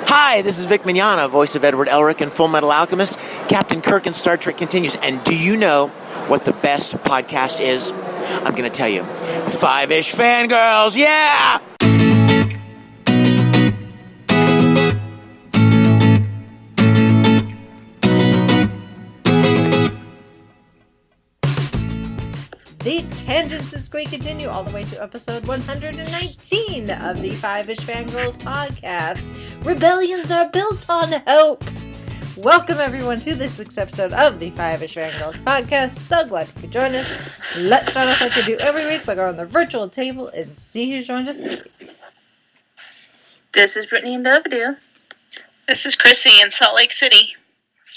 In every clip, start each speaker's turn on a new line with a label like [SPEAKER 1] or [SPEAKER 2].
[SPEAKER 1] Hi, this is Vic Mignogna, voice of Edward Elric in Full Metal Alchemist. Captain Kirk in Star Trek continues. And do you know what the best podcast is? I'm going to tell you. Five-ish Fangirls, yeah!
[SPEAKER 2] The tangents of Squee continue all the way to episode 119 of the Five-ish Fangirls podcast. Rebellions are built on hope. Welcome everyone to this week's episode of the Five-ish Fangirls podcast. So glad you could join us. Let's start off like we do every week by going on the virtual table and see who's joined us this week.
[SPEAKER 3] This is Brittany in Belvedere.
[SPEAKER 4] This is Chrissy in Salt Lake City.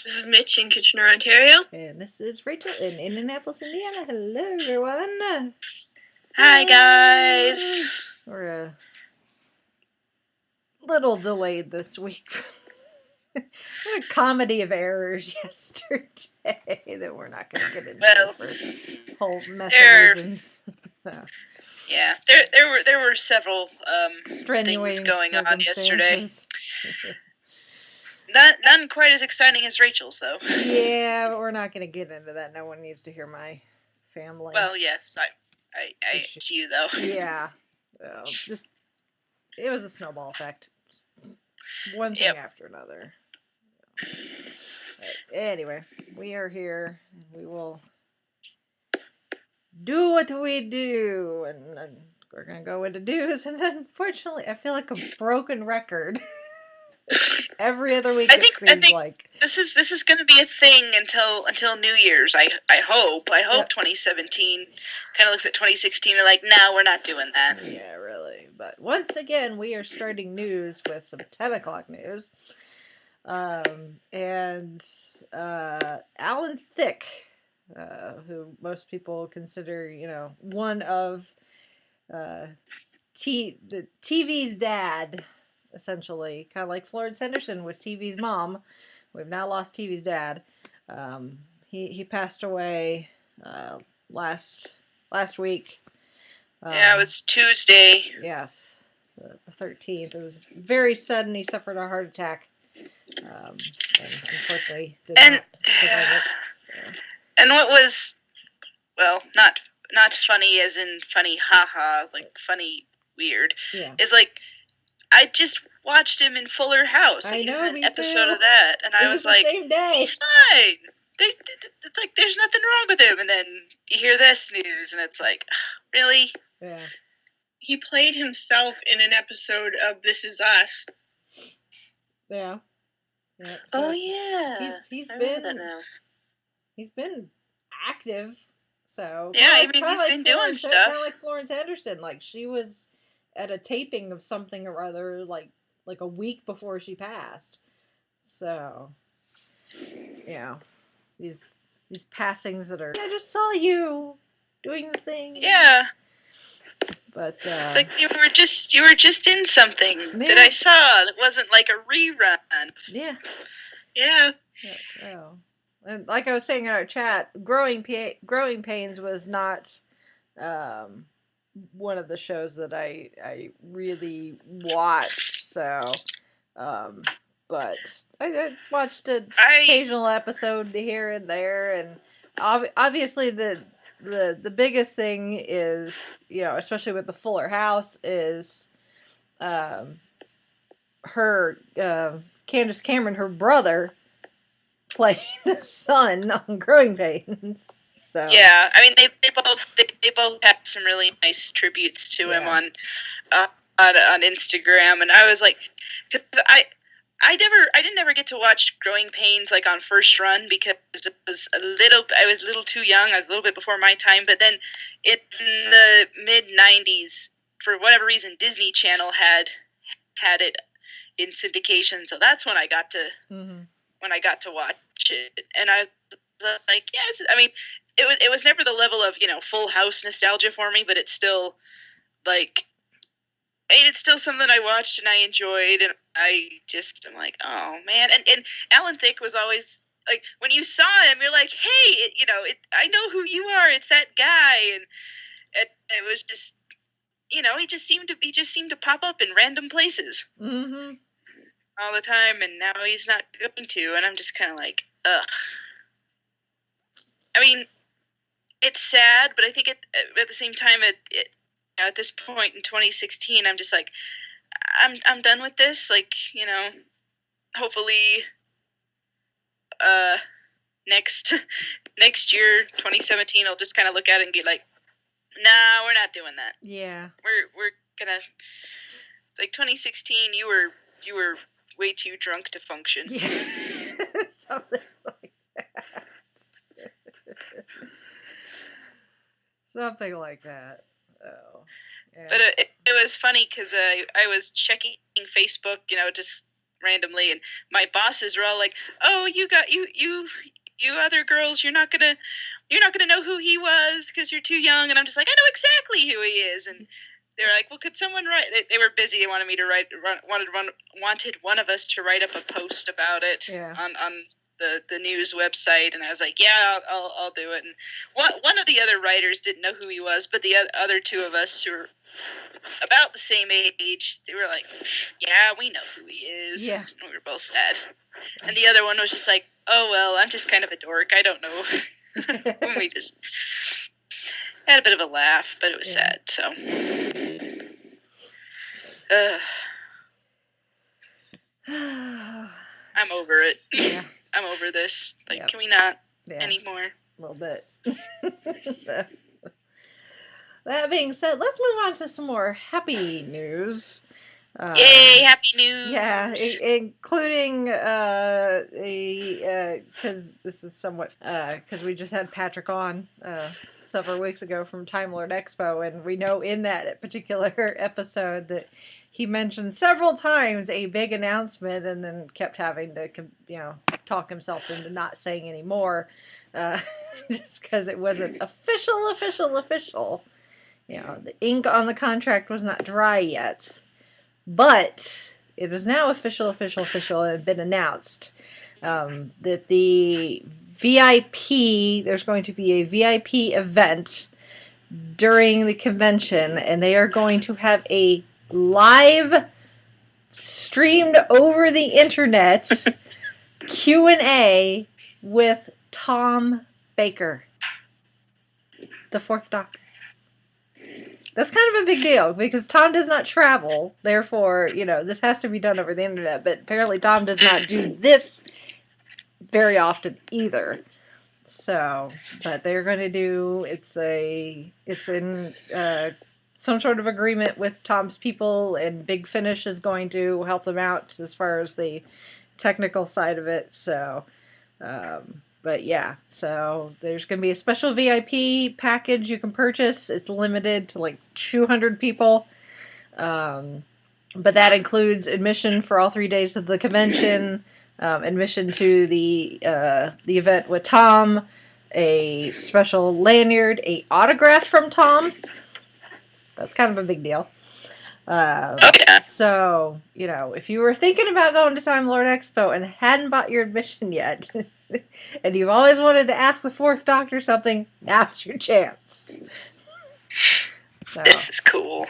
[SPEAKER 4] This is Mitch in Kitchener, Ontario.
[SPEAKER 2] And this is Rachel in Indianapolis, Indiana. Hello, everyone.
[SPEAKER 4] Hi, guys.
[SPEAKER 2] We're a little delayed this week. What a comedy of errors yesterday that we're not going to get into for whole mess of reasons. So.
[SPEAKER 4] Yeah, there were several things going on yesterday. None quite as exciting as Rachel's, though.
[SPEAKER 2] Yeah, but we're not going to get into that. No one needs to hear my family.
[SPEAKER 4] Well, yes, I asked you, though.
[SPEAKER 2] Yeah. Just, it was a snowball effect. Just one thing after another. But anyway, we are here. We will do what we do. And we're going to go into news. And unfortunately, I feel like a broken record. Every other week, I think like
[SPEAKER 4] this is going to be a thing until New Year's. I hope. Yep. 2017 kind of looks at 2016 and like, no, we're not doing that.
[SPEAKER 2] Yeah, really. But once again, we are starting news with some 10 o'clock news. And Alan Thicke, who most people consider, one of the TV's dad. Essentially, kind of like Florence Henderson was TV's mom. We've now lost TV's dad. He passed away last week.
[SPEAKER 4] Yeah, it was Tuesday.
[SPEAKER 2] Yes, the 13th. It was very sudden. He suffered a heart attack, and unfortunately did not survive it. So.
[SPEAKER 4] And what was, well, not funny as in funny, haha, like funny weird.
[SPEAKER 2] Yeah.
[SPEAKER 4] Is like. I just watched him in Fuller House.
[SPEAKER 2] I know,
[SPEAKER 4] he was an episode
[SPEAKER 2] too.
[SPEAKER 4] of that, and I was like,
[SPEAKER 2] same day.
[SPEAKER 4] He's fine. It's like there's nothing wrong with him, and then you hear this news, and it's like, really?
[SPEAKER 2] Yeah.
[SPEAKER 3] He played himself in an episode of This Is Us.
[SPEAKER 2] Yeah. So
[SPEAKER 4] oh yeah.
[SPEAKER 2] He's been active. So
[SPEAKER 4] yeah, he's been doing stuff.
[SPEAKER 2] Kind of like Florence Henderson, like she was at a taping of something or other, like a week before she passed. So, these passings that are. I just saw you doing the thing.
[SPEAKER 4] Yeah.
[SPEAKER 2] But
[SPEAKER 4] it's like you were just in something that I saw. That wasn't like a rerun.
[SPEAKER 2] Yeah.
[SPEAKER 4] Yeah.
[SPEAKER 2] Oh. And like I was saying in our chat, Growing Pains was not. One of the shows that I really watched, so but I watched an occasional episode here and there, and obviously the biggest thing is, especially with the Fuller House, is her Candace Cameron, her brother, playing the son on Growing Pains. So.
[SPEAKER 4] Yeah, I mean they both had some really nice tributes to him on Instagram, and I was like, cause I didn't ever get to watch Growing Pains like on first run because I was a little too young. I was a little bit before my time, but then in the mid '90s, for whatever reason, Disney Channel had it in syndication, so that's when I got to watch it, and I was like, yes, I mean. It was never the level of, Full House nostalgia for me, but it's still, it's still something I watched and I enjoyed, and I'm like, oh, man. And Alan Thicke was always, like, when you saw him, you're like, hey, I know who you are, it's that guy, and it was just, he just seemed to pop up in random places.
[SPEAKER 2] Mm-hmm.
[SPEAKER 4] all the time, and now he's not going to, and I'm just kind of like, ugh. I mean, it's sad, but I think at the same time, at this point in 2016, I'm just like, I'm done with this. Like, hopefully, next year, 2017, I'll just kind of look at it and be like, nah, we're not doing that.
[SPEAKER 2] Yeah.
[SPEAKER 4] We're gonna. It's like 2016. You were way too drunk to function.
[SPEAKER 2] Yeah. Something like that. Something like that. Oh. Yeah.
[SPEAKER 4] But it was funny because I was checking Facebook, just randomly, and my bosses were all like, "Oh, you other girls, you're not gonna know who he was because you're too young." And I'm just like, I know exactly who he is. And they're like, "Well, could someone write?" They were busy. They wanted me to wanted one of us to write up a post about it on the news website, and I was like, "Yeah, I'll do it." And one of the other writers didn't know who he was, but the other two of us who were about the same age, they were like, "Yeah, we know who he is."
[SPEAKER 2] Yeah.
[SPEAKER 4] And we were both sad. And the other one was just like, "Oh well, I'm just kind of a dork. I don't know." And we just had a bit of a laugh, but it was sad. So, I'm over it.
[SPEAKER 2] Yeah.
[SPEAKER 4] I'm over this. Like, Can we not anymore?
[SPEAKER 2] A little bit. That being said, let's move on to some more happy news.
[SPEAKER 4] Yay, happy news!
[SPEAKER 2] Yeah, including because this is somewhat because we just had Patrick on several weeks ago from Time Lord Expo, and we know in that particular episode that he mentioned several times a big announcement, and then kept having to talk himself into not saying any more, just because it wasn't official. The ink on the contract was not dry yet. But it is now official, and had been announced that the there's going to be a VIP event during the convention, and they are going to have a live streamed over the internet Q&A with Tom Baker, the Fourth Doctor. That's kind of a big deal, because Tom does not travel, therefore, this has to be done over the internet, but apparently Tom does not do this very often either. So, but they're going to do, it's in some sort of agreement with Tom's people, and Big Finish is going to help them out as far as the technical side of it, so, but yeah, so there's going to be a special VIP package you can purchase. It's limited to like 200 people. But that includes admission for all 3 days of the convention, admission to the event with Tom, a special lanyard, a autograph from Tom. That's kind of a big deal. So, if you were thinking about going to Time Lord Expo and hadn't bought your admission yet, and you've always wanted to ask the Fourth Doctor something, now's your chance. So,
[SPEAKER 4] this is cool.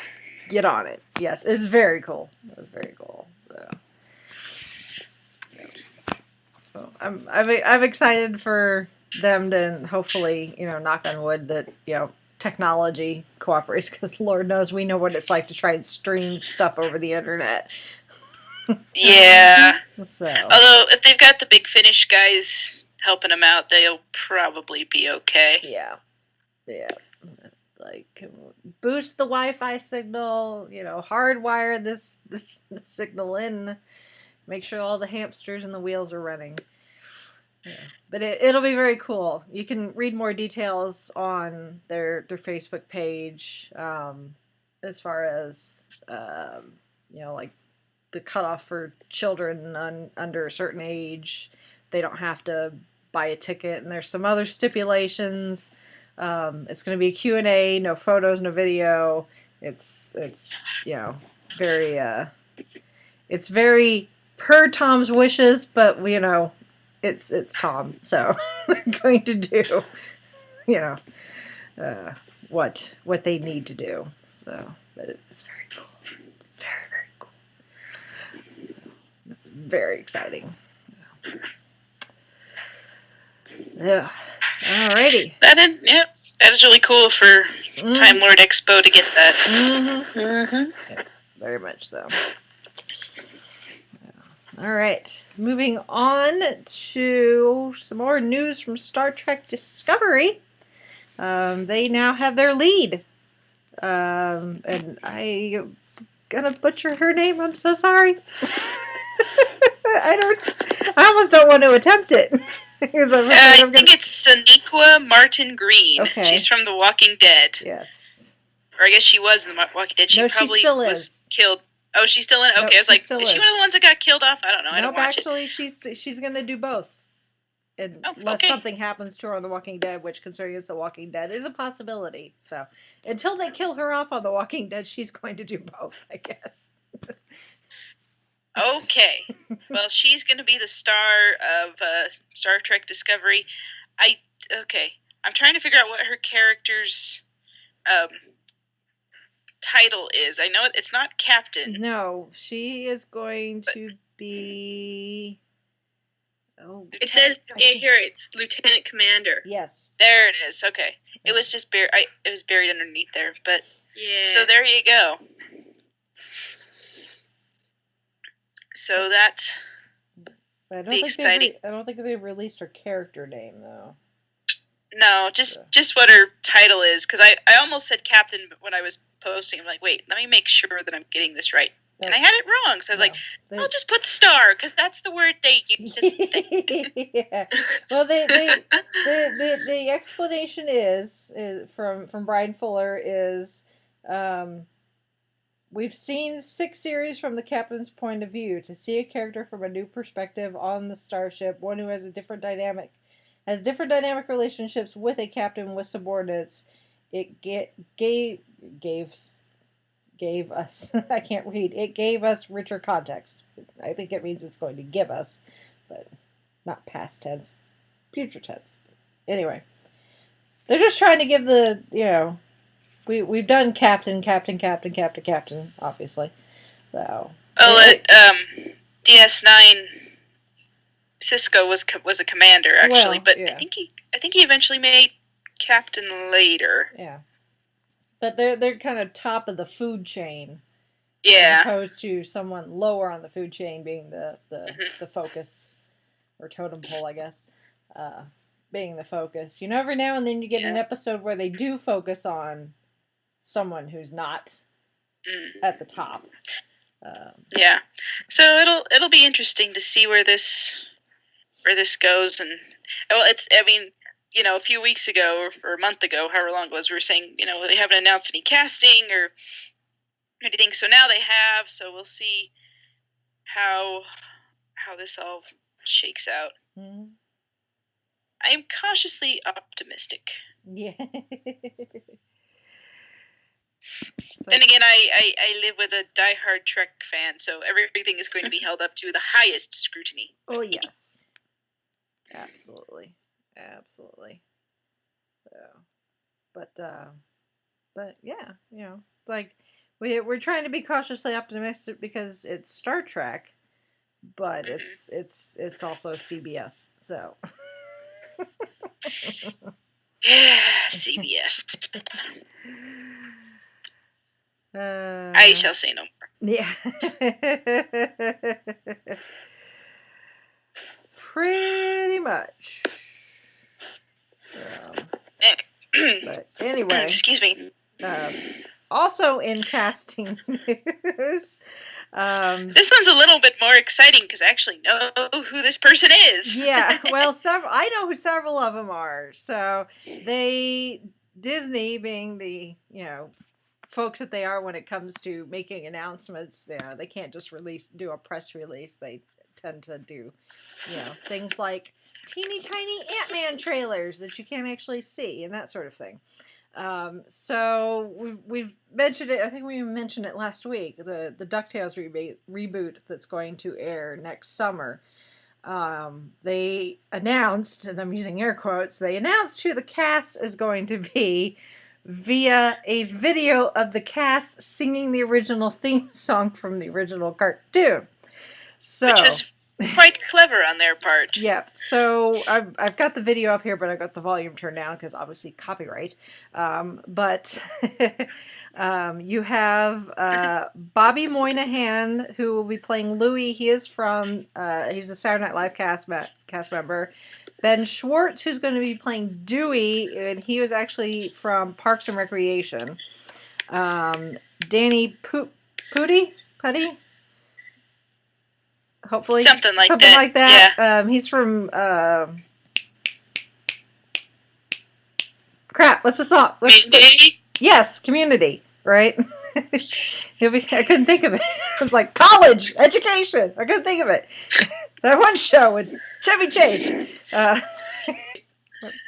[SPEAKER 2] Get on it. Yes, it's very cool. It's very cool. So I'm excited for them to hopefully, knock on wood that, technology cooperates, because Lord knows we know what it's like to try and stream stuff over the internet.
[SPEAKER 4] Yeah.
[SPEAKER 2] So.
[SPEAKER 4] Although, if they've got the Big Finish guys helping them out, they'll probably be okay.
[SPEAKER 2] Yeah. Like, boost the Wi-Fi signal, hardwire the signal in, make sure all the hamsters and the wheels are running. Yeah. But it'll be very cool. You can read more details on their Facebook page, as far as, like the cutoff for children under a certain age. They don't have to buy a ticket, and there's some other stipulations. It's going to be a Q&A, no photos, no video. It's very, it's very per Tom's wishes, but, it's Tom, so they're going to do, what they need to do. So, but it's very cool. Very, very cool. It's very exciting. Yeah. Alrighty.
[SPEAKER 4] That is really cool for Time Lord Expo to get that.
[SPEAKER 2] Mm-hmm.
[SPEAKER 3] Mm-hmm.
[SPEAKER 2] Yeah, very much so. All right, moving on to some more news from Star Trek Discovery. They now have their lead. And I'm gonna butcher her name. I'm so sorry. I almost don't want to attempt it.
[SPEAKER 4] I think it's Sonequa Martin Green.
[SPEAKER 2] Okay.
[SPEAKER 4] She's from The Walking Dead.
[SPEAKER 2] Yes.
[SPEAKER 4] Or I guess she was in The Walking Dead. She probably
[SPEAKER 2] still
[SPEAKER 4] was
[SPEAKER 2] is.
[SPEAKER 4] killed. Oh, she's still in it? Okay,
[SPEAKER 2] Nope,
[SPEAKER 4] I was like,
[SPEAKER 2] still
[SPEAKER 4] is she one of the ones that got killed off? I don't know. I don't
[SPEAKER 2] Nope,
[SPEAKER 4] watch
[SPEAKER 2] actually,
[SPEAKER 4] it.
[SPEAKER 2] she's gonna do both. Unless
[SPEAKER 4] okay.
[SPEAKER 2] something happens to her on The Walking Dead, which, considering it's The Walking Dead, is a possibility. So, until they kill her off on The Walking Dead, she's going to do both, I guess.
[SPEAKER 4] Okay. Well, she's going to be the star of Star Trek Discovery. I'm trying to figure out what her character's title is. I know it's not Captain.
[SPEAKER 2] No, she is going to be... Oh,
[SPEAKER 3] It says here it's Lieutenant Commander.
[SPEAKER 2] yes.
[SPEAKER 4] There it is. Okay. It was just buried. It was buried underneath there, but
[SPEAKER 3] Yeah.
[SPEAKER 4] so there you go. So that's
[SPEAKER 2] I
[SPEAKER 4] be exciting.
[SPEAKER 2] I don't think they've released her character name, though.
[SPEAKER 4] no, just what her title is, because I almost said Captain when I was posting. I'm like, wait, let me make sure that I'm getting this right. And I had it wrong, so I was like, I'll just put star, because that's the word they used in the thing.
[SPEAKER 2] Yeah. Well, the explanation is from Brian Fuller is we've seen 6 series from the captain's point of view. To see a character from a new perspective on the starship, one who has different dynamic relationships with a captain with subordinates, it gave us I can't read. It gave us richer context. I think it means it's going to give us, but not past tense, future tense. Anyway, they're just trying to give the, we've done captain, obviously. So
[SPEAKER 4] DS9 Cisco was a commander actually, but
[SPEAKER 2] yeah.
[SPEAKER 4] I think he eventually made captain later.
[SPEAKER 2] Yeah. But they're kind of top of the food chain.
[SPEAKER 4] Yeah.
[SPEAKER 2] As opposed to someone lower on the food chain being the focus, or totem pole, I guess, being the focus. Every now and then you get an episode where they do focus on someone who's not at the top.
[SPEAKER 4] Yeah. So it'll be interesting to see where this goes, and a few weeks ago or a month ago, however long it was, we were saying, they haven't announced any casting or anything. So now they have. So we'll see how this all shakes out.
[SPEAKER 2] Mm-hmm.
[SPEAKER 4] I am cautiously optimistic.
[SPEAKER 2] Yeah.
[SPEAKER 4] Then again, I live with a diehard Trek fan, so everything is going to be held up to the highest scrutiny.
[SPEAKER 2] Oh, yes. Absolutely. So, but yeah, like we're trying to be cautiously optimistic because it's Star Trek, but it's also CBS. So.
[SPEAKER 4] Yeah, CBS. I shall say no more.
[SPEAKER 2] Yeah. Pretty much. But anyway.
[SPEAKER 4] Excuse me.
[SPEAKER 2] Also in casting news.
[SPEAKER 4] This one's a little bit more exciting because I actually know who this person is.
[SPEAKER 2] Yeah, well, I know who several of them are. So Disney, being the folks that they are when it comes to making announcements, they can't just do a press release. They tend to do things like teeny tiny Ant-Man trailers that you can't actually see and that sort of thing. So we've mentioned it. I think we mentioned it last week. The DuckTales reboot that's going to air next summer. They announced, and I'm using air quotes, they announced who the cast is going to be via a video of the cast singing the original theme song from the original cartoon. So,
[SPEAKER 4] quite clever on their part.
[SPEAKER 2] Yep. So I've got the video up here, but I've got the volume turned down because obviously copyright. But you have Bobby Moynihan, who will be playing Louis. He is from he's a Saturday Night Live cast member. Ben Schwartz, who's going to be playing Dewey, and he was actually from Parks and Recreation. Danny Putty. Hopefully,
[SPEAKER 4] something like that.
[SPEAKER 2] Yeah. He's from crap. What's the song? Yes, Community. Right? I couldn't think of it. It was like college education. I couldn't think of it. That one show with Chevy Chase.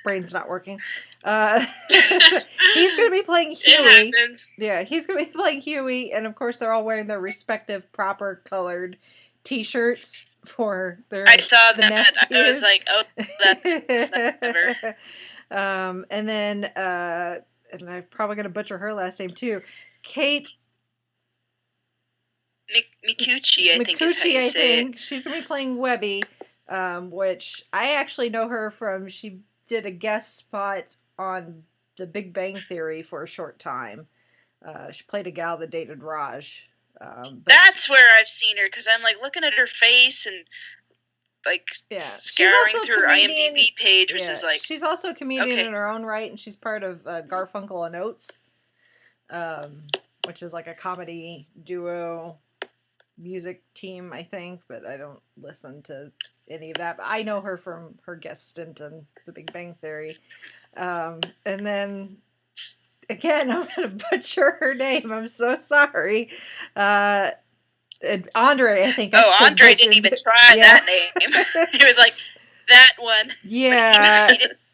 [SPEAKER 2] Brain's not working. He's going to be playing Huey. Yeah, he's going to be playing Huey, and of course they're all wearing their respective proper colored T-shirts for their.
[SPEAKER 4] I saw that.
[SPEAKER 2] nephews.
[SPEAKER 4] I was like, oh, that's clever.
[SPEAKER 2] And then, and I'm probably going to butcher her last name too. Kate
[SPEAKER 4] Micucci, I think is how you say it.
[SPEAKER 2] She's going to be playing Webby, which I actually know her from. She did a guest spot on The Big Bang Theory for a short time. She played a gal that dated Raj.
[SPEAKER 4] That's where I've seen her, because I'm like looking at her face and like scouring through her IMDb page, which is like
[SPEAKER 2] she's also a comedian in her own right, and she's part of Garfunkel and Oates, which is like a comedy duo music team, I think, but I don't listen to any of that. But I know her from her guest stint in The Big Bang Theory, and then. Again, I'm going to butcher her name. I'm so sorry. Andre, I think.
[SPEAKER 4] Oh, Andre didn't even try that name. He was like, that one.
[SPEAKER 2] Yeah.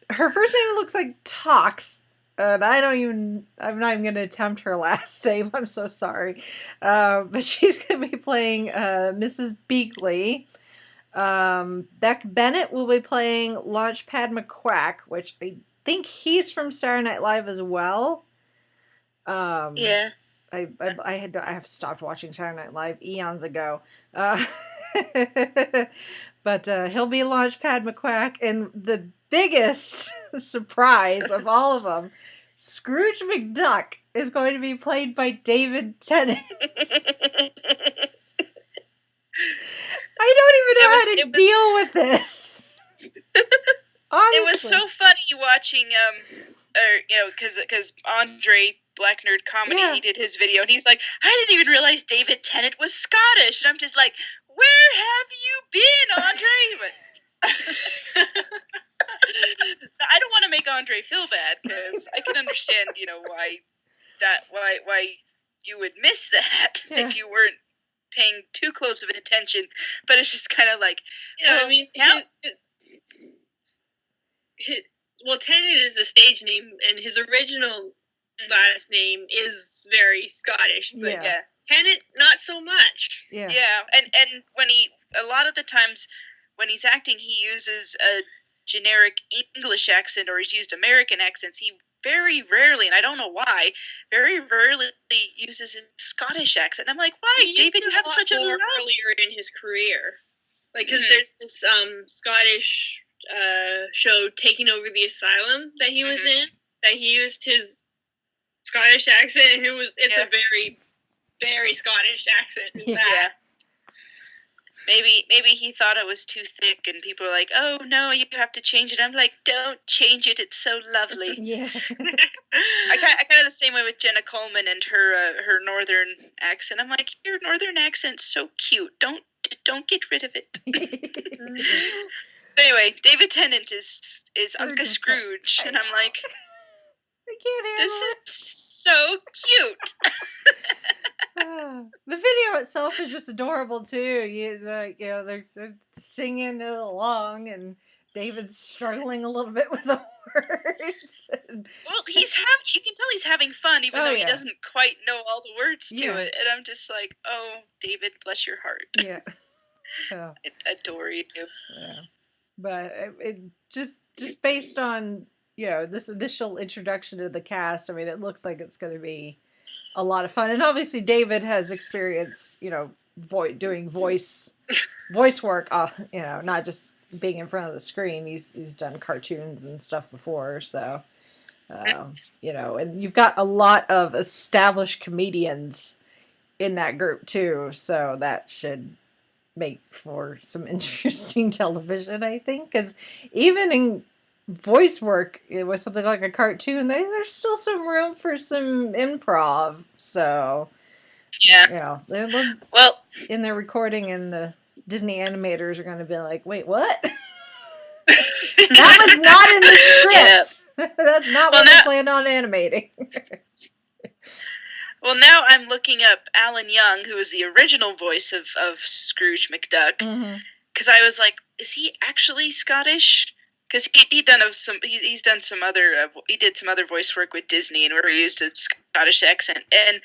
[SPEAKER 2] Her first name looks like Tox. And I'm not even going to attempt her last name. I'm so sorry. But she's going to be playing Mrs. Beakley. Beck Bennett will be playing Launchpad McQuack, which I think he's from Saturday Night Live as well.
[SPEAKER 4] Yeah.
[SPEAKER 2] I have stopped watching Saturday Night Live eons ago. But he'll be Launchpad McQuack, and the biggest surprise of all of them, Scrooge McDuck is going to be played by David Tennant. I don't even know how to deal with this. Honestly.
[SPEAKER 4] It was so funny watching, because Andre, Black Nerd Comedy, he did his video, and he's like, I didn't even realize David Tennant was Scottish, and I'm just like, where have you been, Andre? But I don't want to make Andre feel bad, because I can understand, why you would miss that if you weren't paying too close of an attention, but it's just kind of like,
[SPEAKER 3] Tennant is a stage name, and his original last name is very Scottish, but Tennant, not so much.
[SPEAKER 2] Yeah.
[SPEAKER 4] And when a lot of the times when he's acting, he uses a generic English accent, or he's used American accents. He very rarely, and I don't know why, very rarely uses his Scottish accent. And I'm like, why, David? You have such a
[SPEAKER 3] more earlier in his career, like because there's this Scottish show, Taking Over the Asylum, that he was in, that he used his Scottish accent, and it's a very, very Scottish accent.
[SPEAKER 4] Yeah. Maybe he thought it was too thick, and people are like, "Oh no, you have to change it." I'm like, "Don't change it. It's so lovely."
[SPEAKER 2] Yeah.
[SPEAKER 4] I kind of the same way with Jenna Coleman and her northern accent. I'm like, your northern accent's so cute. Don't get rid of it. Anyway, David Tennant is Uncle Scrooge, and I'm like,
[SPEAKER 2] I can't handle
[SPEAKER 4] this is so cute.
[SPEAKER 2] The video itself is just adorable too. They're singing along, and David's struggling a little bit with the words.
[SPEAKER 4] Well, you can tell he's having fun, even though he doesn't quite know all the words to it. And I'm just like, oh, David, bless your heart.
[SPEAKER 2] Yeah. Oh.
[SPEAKER 4] I adore you.
[SPEAKER 2] Yeah. But it just based on this initial introduction to the cast, I mean, it looks like it's going to be a lot of fun. And obviously David has experience, doing voice work, not just being in front of the screen. He's done cartoons and stuff before, so and you've got a lot of established comedians in that group too, so that should make for some interesting television, I think, because even in voice work, it was something like a cartoon, there's still some room for some improv, so
[SPEAKER 4] well,
[SPEAKER 2] in their recording, and the Disney animators are going to be like, wait, what? That was not in the script. That's not what they planned on animating.
[SPEAKER 4] Well, now I'm looking up Alan Young, who was the original voice of Scrooge McDuck, because I was like, is he actually Scottish? Because he did some other voice work with Disney, and where he used a Scottish accent. And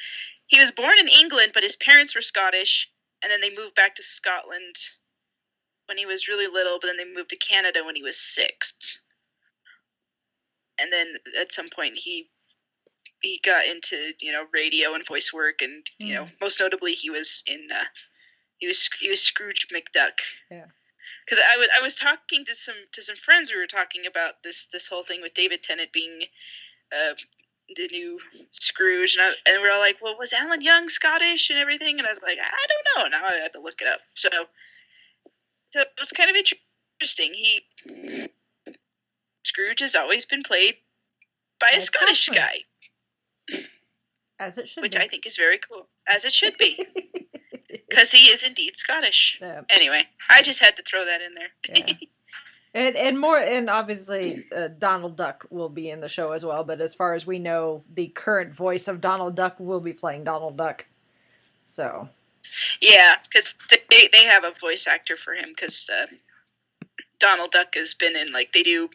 [SPEAKER 4] he was born in England, but his parents were Scottish, and then they moved back to Scotland when he was really little, but then they moved to Canada when he was 6. And then at some point he got into, radio and voice work, and most notably he was Scrooge McDuck.
[SPEAKER 2] Yeah.
[SPEAKER 4] Because I was talking to some friends. We were talking about this whole thing with David Tennant being the new Scrooge, and we're all like, well, was Alan Young Scottish and everything? And I was like, I don't know. Now I had to look it up. So it was kind of interesting. Scrooge has always been played by a Scottish guy.
[SPEAKER 2] As it should
[SPEAKER 4] be. Which
[SPEAKER 2] I
[SPEAKER 4] think is very cool. As it should be. Because he is indeed Scottish.
[SPEAKER 2] Yeah.
[SPEAKER 4] Anyway, I just had to throw that in there.
[SPEAKER 2] Yeah. And obviously Donald Duck will be in the show as well, but as far as we know, the current voice of Donald Duck will be playing Donald Duck. So.
[SPEAKER 4] Yeah, because they have a voice actor for him, because Donald Duck has been in, they do,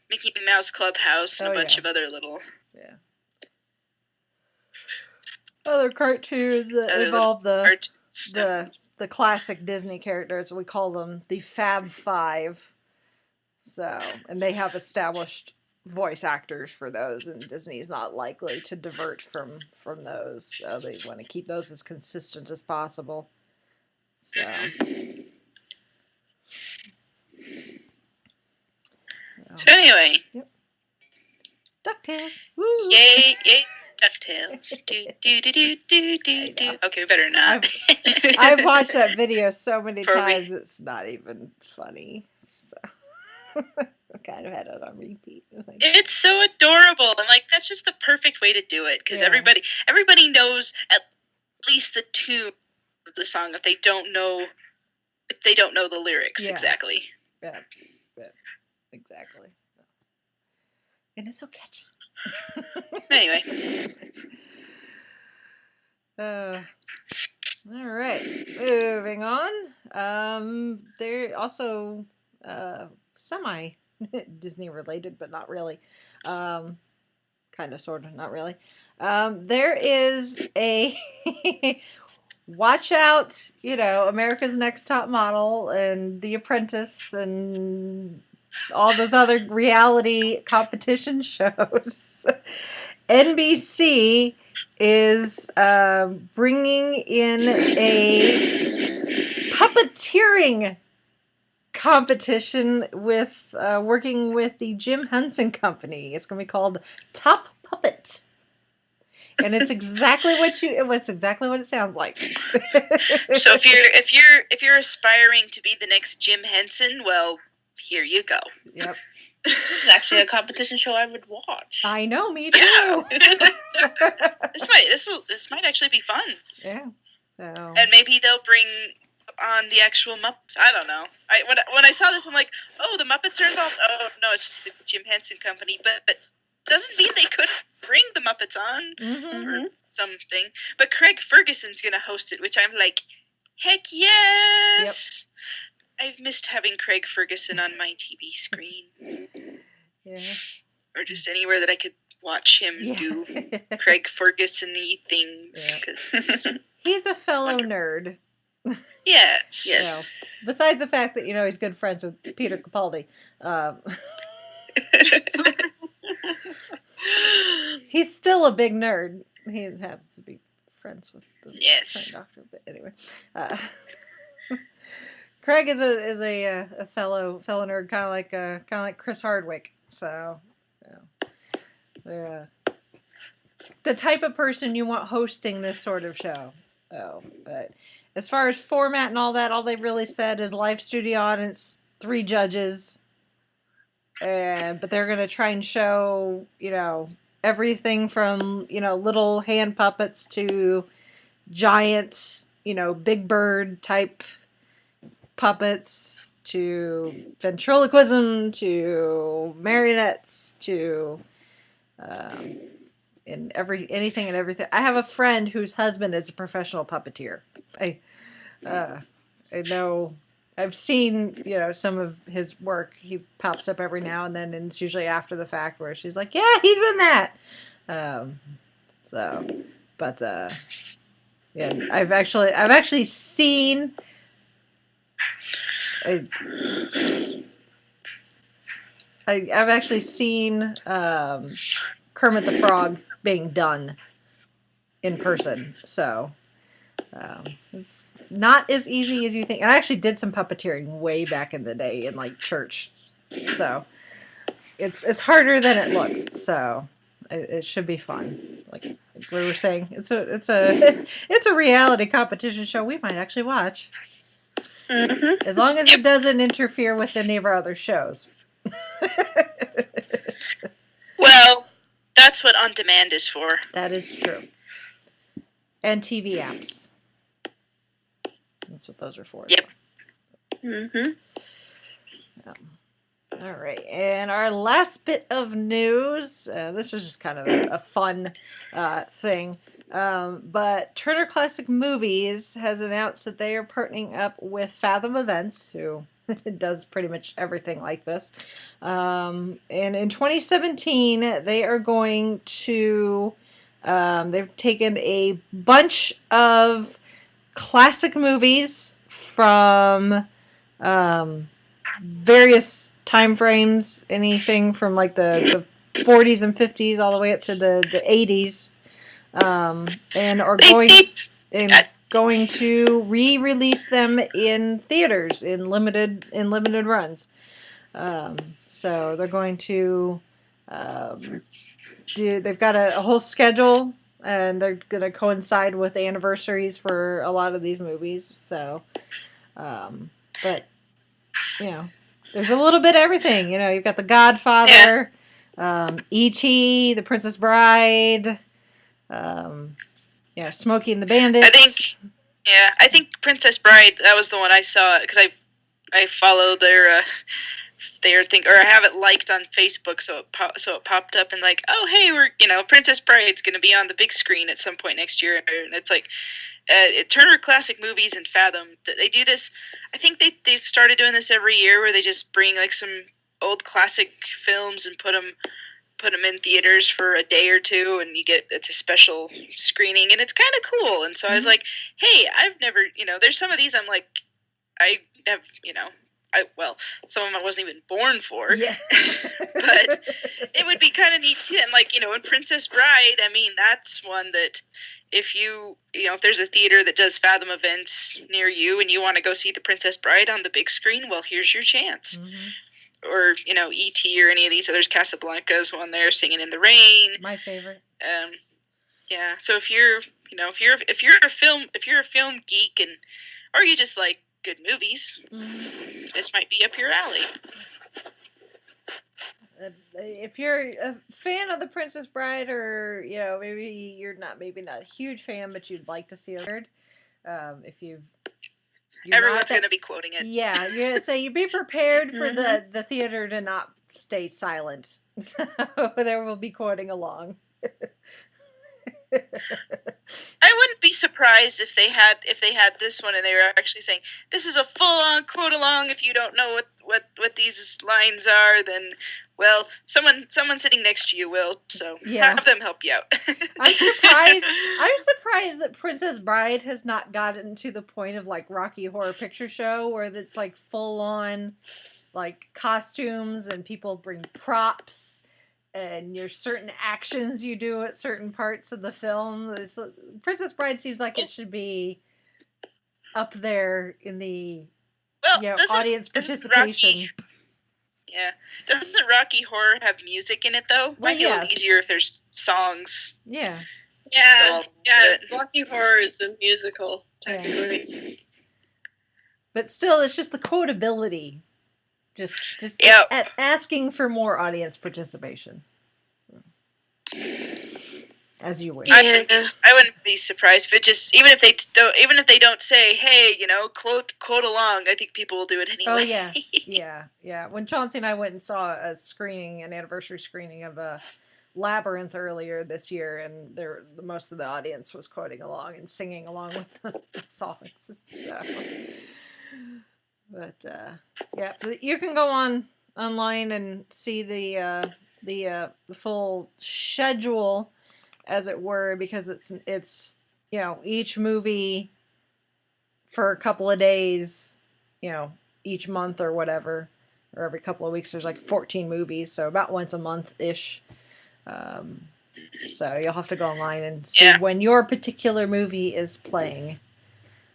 [SPEAKER 4] Mickey Mouse Clubhouse and a bunch of other little...
[SPEAKER 2] Yeah. Other cartoons that involve the classic Disney characters. We call them the Fab Five. So, and they have established voice actors for those, and Disney's not likely to divert from those. So they want to keep those as consistent as possible. So.
[SPEAKER 4] So anyway.
[SPEAKER 2] Yep. DuckTales. Woo!
[SPEAKER 4] Yay! DuckTales. Do. Okay, we better not.
[SPEAKER 2] I've watched that video so many times, it's not even funny. So I kind of had it on repeat.
[SPEAKER 4] It's so adorable, and that's just the perfect way to do it, because everybody knows at least the tune of the song if they don't know the lyrics exactly.
[SPEAKER 2] Yeah, exactly. And it's so catchy.
[SPEAKER 4] Anyway.
[SPEAKER 2] All right. Moving on. They're also semi Disney related, but not really. Kind of, sort of, not really. There is a watch out, America's Next Top Model and The Apprentice and all those other reality competition shows. NBC is bringing in a puppeteering competition with working with the Jim Henson Company. It's going to be called Top Puppet. And it's exactly what it sounds like.
[SPEAKER 4] So if you're aspiring to be the next Jim Henson, well, here you go.
[SPEAKER 2] Yep.
[SPEAKER 3] This is actually a competition show I would watch.
[SPEAKER 2] I know, me too.
[SPEAKER 4] Yeah. This might actually be fun.
[SPEAKER 2] Yeah. So.
[SPEAKER 4] And maybe they'll bring on the actual Muppets. I don't know. When I saw this, I'm like, oh, the Muppets are involved. Oh no, it's just the Jim Henson Company. But doesn't mean they could bring the Muppets on or something. But Craig Ferguson's gonna host it, which I'm like, heck yes. Yep. I've missed having Craig Ferguson on my TV screen.
[SPEAKER 2] Yeah.
[SPEAKER 4] Or just anywhere that I could watch him do Craig Ferguson-y things.
[SPEAKER 2] Yeah. He's a fellow nerd.
[SPEAKER 4] Yes.
[SPEAKER 2] So, besides the fact that, he's good friends with Peter Capaldi. He's still a big nerd. He happens to be friends with the
[SPEAKER 4] Yes.
[SPEAKER 2] doctor, but anyway. Craig is a fellow nerd, kind of like Chris Hardwick. So, they're the type of person you want hosting this sort of show. Oh, but as far as format and all that, all they've really said is live studio audience, 3 judges, but they're gonna try and show everything from little hand puppets to giant Big Bird type puppets to ventriloquism to marionettes to anything and everything. I have a friend whose husband is a professional puppeteer. I know. I've seen some of his work. He pops up every now and then, and it's usually after the fact where she's like, "Yeah, he's in that." Yeah, I've actually seen. I've actually seen Kermit the Frog being done in person, so it's not as easy as you think. And I actually did some puppeteering way back in the day in like church, so it's harder than it looks. So it should be fun. Like we were saying, it's a reality competition show we might actually watch. Mm-hmm. As long as it doesn't interfere with any of our other shows.
[SPEAKER 4] Well, that's what on demand is for.
[SPEAKER 2] That is true. And TV apps. That's what those are for.
[SPEAKER 4] Yep. Mm-hmm.
[SPEAKER 2] All right. And our last bit of news, this is just kind of a fun thing. But Turner Classic Movies has announced that they are partnering up with Fathom Events, who does pretty much everything like this. And in 2017, they are going to... they've taken a bunch of classic movies from various time frames, anything from like the 40s and 50s all the way up to the 80s. And are going to re-release them in theaters in limited runs. So they're going to they've got a whole schedule, and they're going to coincide with anniversaries for a lot of these movies. So, but there's a little bit of everything. You've got The Godfather, E.T., The Princess Bride. Smokey and the Bandit.
[SPEAKER 4] I think Princess Bride. That was the one I saw because I follow their thing, or I have it liked on Facebook, so it popped up and like, oh hey, we're Princess Bride's going to be on the big screen at some point next year, and it's like Turner Classic Movies and Fathom. They do this. I think they've started doing this every year, where they just bring like some old classic films and put them in theaters for a day or two, and it's a special screening, and it's kind of cool. And so I was like, hey, I've never, there's some of these I'm like, I have, some of them I wasn't even born for. Yeah. But it would be kind of neat to see them, like, in Princess Bride, I mean, that's one that if if there's a theater that does Fathom Events near you and you want to go see The Princess Bride on the big screen, well, here's your chance. Mm-hmm. Or E.T. or any of these others. Casablanca's one there, Singing in the Rain.
[SPEAKER 2] My favorite.
[SPEAKER 4] Yeah. So if you're a film geek or you just like good movies, this might be up your alley.
[SPEAKER 2] If you're a fan of The Princess Bride, or maybe you're not a huge fan, but you'd like to see a third,
[SPEAKER 4] everyone's going to be quoting it.
[SPEAKER 2] Yeah, you're going to say you be prepared for the theater to not stay silent. So there will be quoting along.
[SPEAKER 4] I wouldn't be surprised if they had this one and they were actually saying this is a full-on quote along. If you don't know what these lines are, then someone sitting next to you will. So have them help you out.
[SPEAKER 2] I'm surprised that Princess Bride has not gotten to the point of like Rocky Horror Picture Show, where it's like full on like costumes and people bring props and your certain actions you do at certain parts of the film. Princess Bride seems like it should be up there in the audience participation.
[SPEAKER 4] Doesn't Rocky Horror have music in it though? Might be a little easier if there's songs.
[SPEAKER 2] Yeah.
[SPEAKER 3] Yeah. Rocky Horror is a musical, technically.
[SPEAKER 2] Yeah. But still, it's just the quotability. Just it's asking for more audience participation. As you wish.
[SPEAKER 4] I wouldn't be surprised if it just even if they don't say, hey, quote along. I think people will do it anyway.
[SPEAKER 2] Oh yeah. When Chauncey and I went and saw an anniversary screening of Labyrinth earlier this year, and most of the audience was quoting along and singing along with the songs. So. But you can go online and see the full schedule, as it were, because it's each movie for a couple of days, each month or whatever, or every couple of weeks. There's like 14 movies, so about once a month ish. So you'll have to go online and see when your particular movie is playing.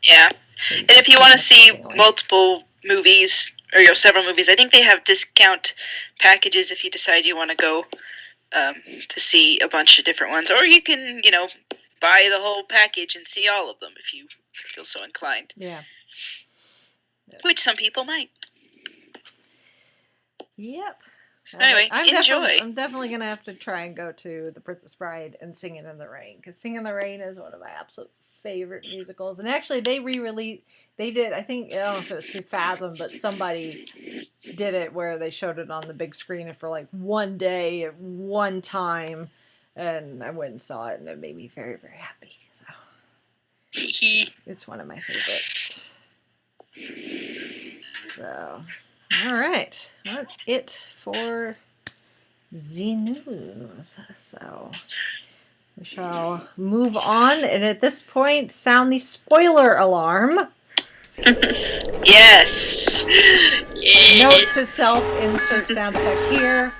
[SPEAKER 4] Yeah. And if you want to see multiple movies, or several movies, I think they have discount packages if you decide you want to go to see a bunch of different ones. Or you can, buy the whole package and see all of them if you feel so inclined.
[SPEAKER 2] Yeah.
[SPEAKER 4] Which some people might.
[SPEAKER 2] Yep.
[SPEAKER 4] Anyway, enjoy.
[SPEAKER 2] I'm definitely going to have to try and go to The Princess Bride and Singing in the Rain, because Singing in the Rain is one of my absolute favorite musicals. And actually they did, I think, I don't know if it was through Fathom, but somebody did it where they showed it on the big screen for like one day at one time, and I went and saw it, and it made me very, very happy. So it's one of my favorites. So all right, that's it for the news. So we shall move on, and at this point, sound the spoiler alarm.
[SPEAKER 4] Yes.
[SPEAKER 2] Note to self: insert sound effect here.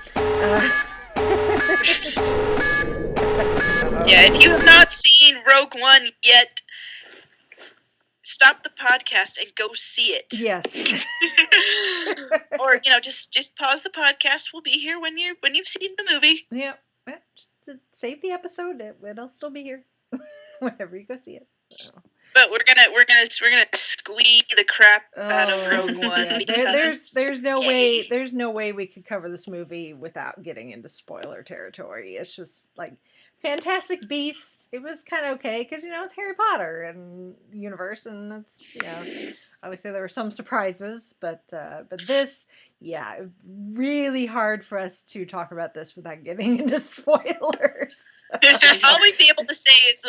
[SPEAKER 4] If you have not seen Rogue One yet, stop the podcast and go see it.
[SPEAKER 2] Yes.
[SPEAKER 4] Or just pause the podcast. We'll be here when you've seen the movie.
[SPEAKER 2] Yep. Just to save the episode, it'll still be here whenever you go see it. So.
[SPEAKER 4] But we're gonna squee the crap out of Rogue One.
[SPEAKER 2] Yeah. There's no way we could cover this movie without getting into spoiler territory. It's just like Fantastic Beasts. It was kind of okay because it's Harry Potter and universe, and it's obviously there were some surprises, but this, really hard for us to talk about this without getting into spoilers.
[SPEAKER 4] All we'd be able to say is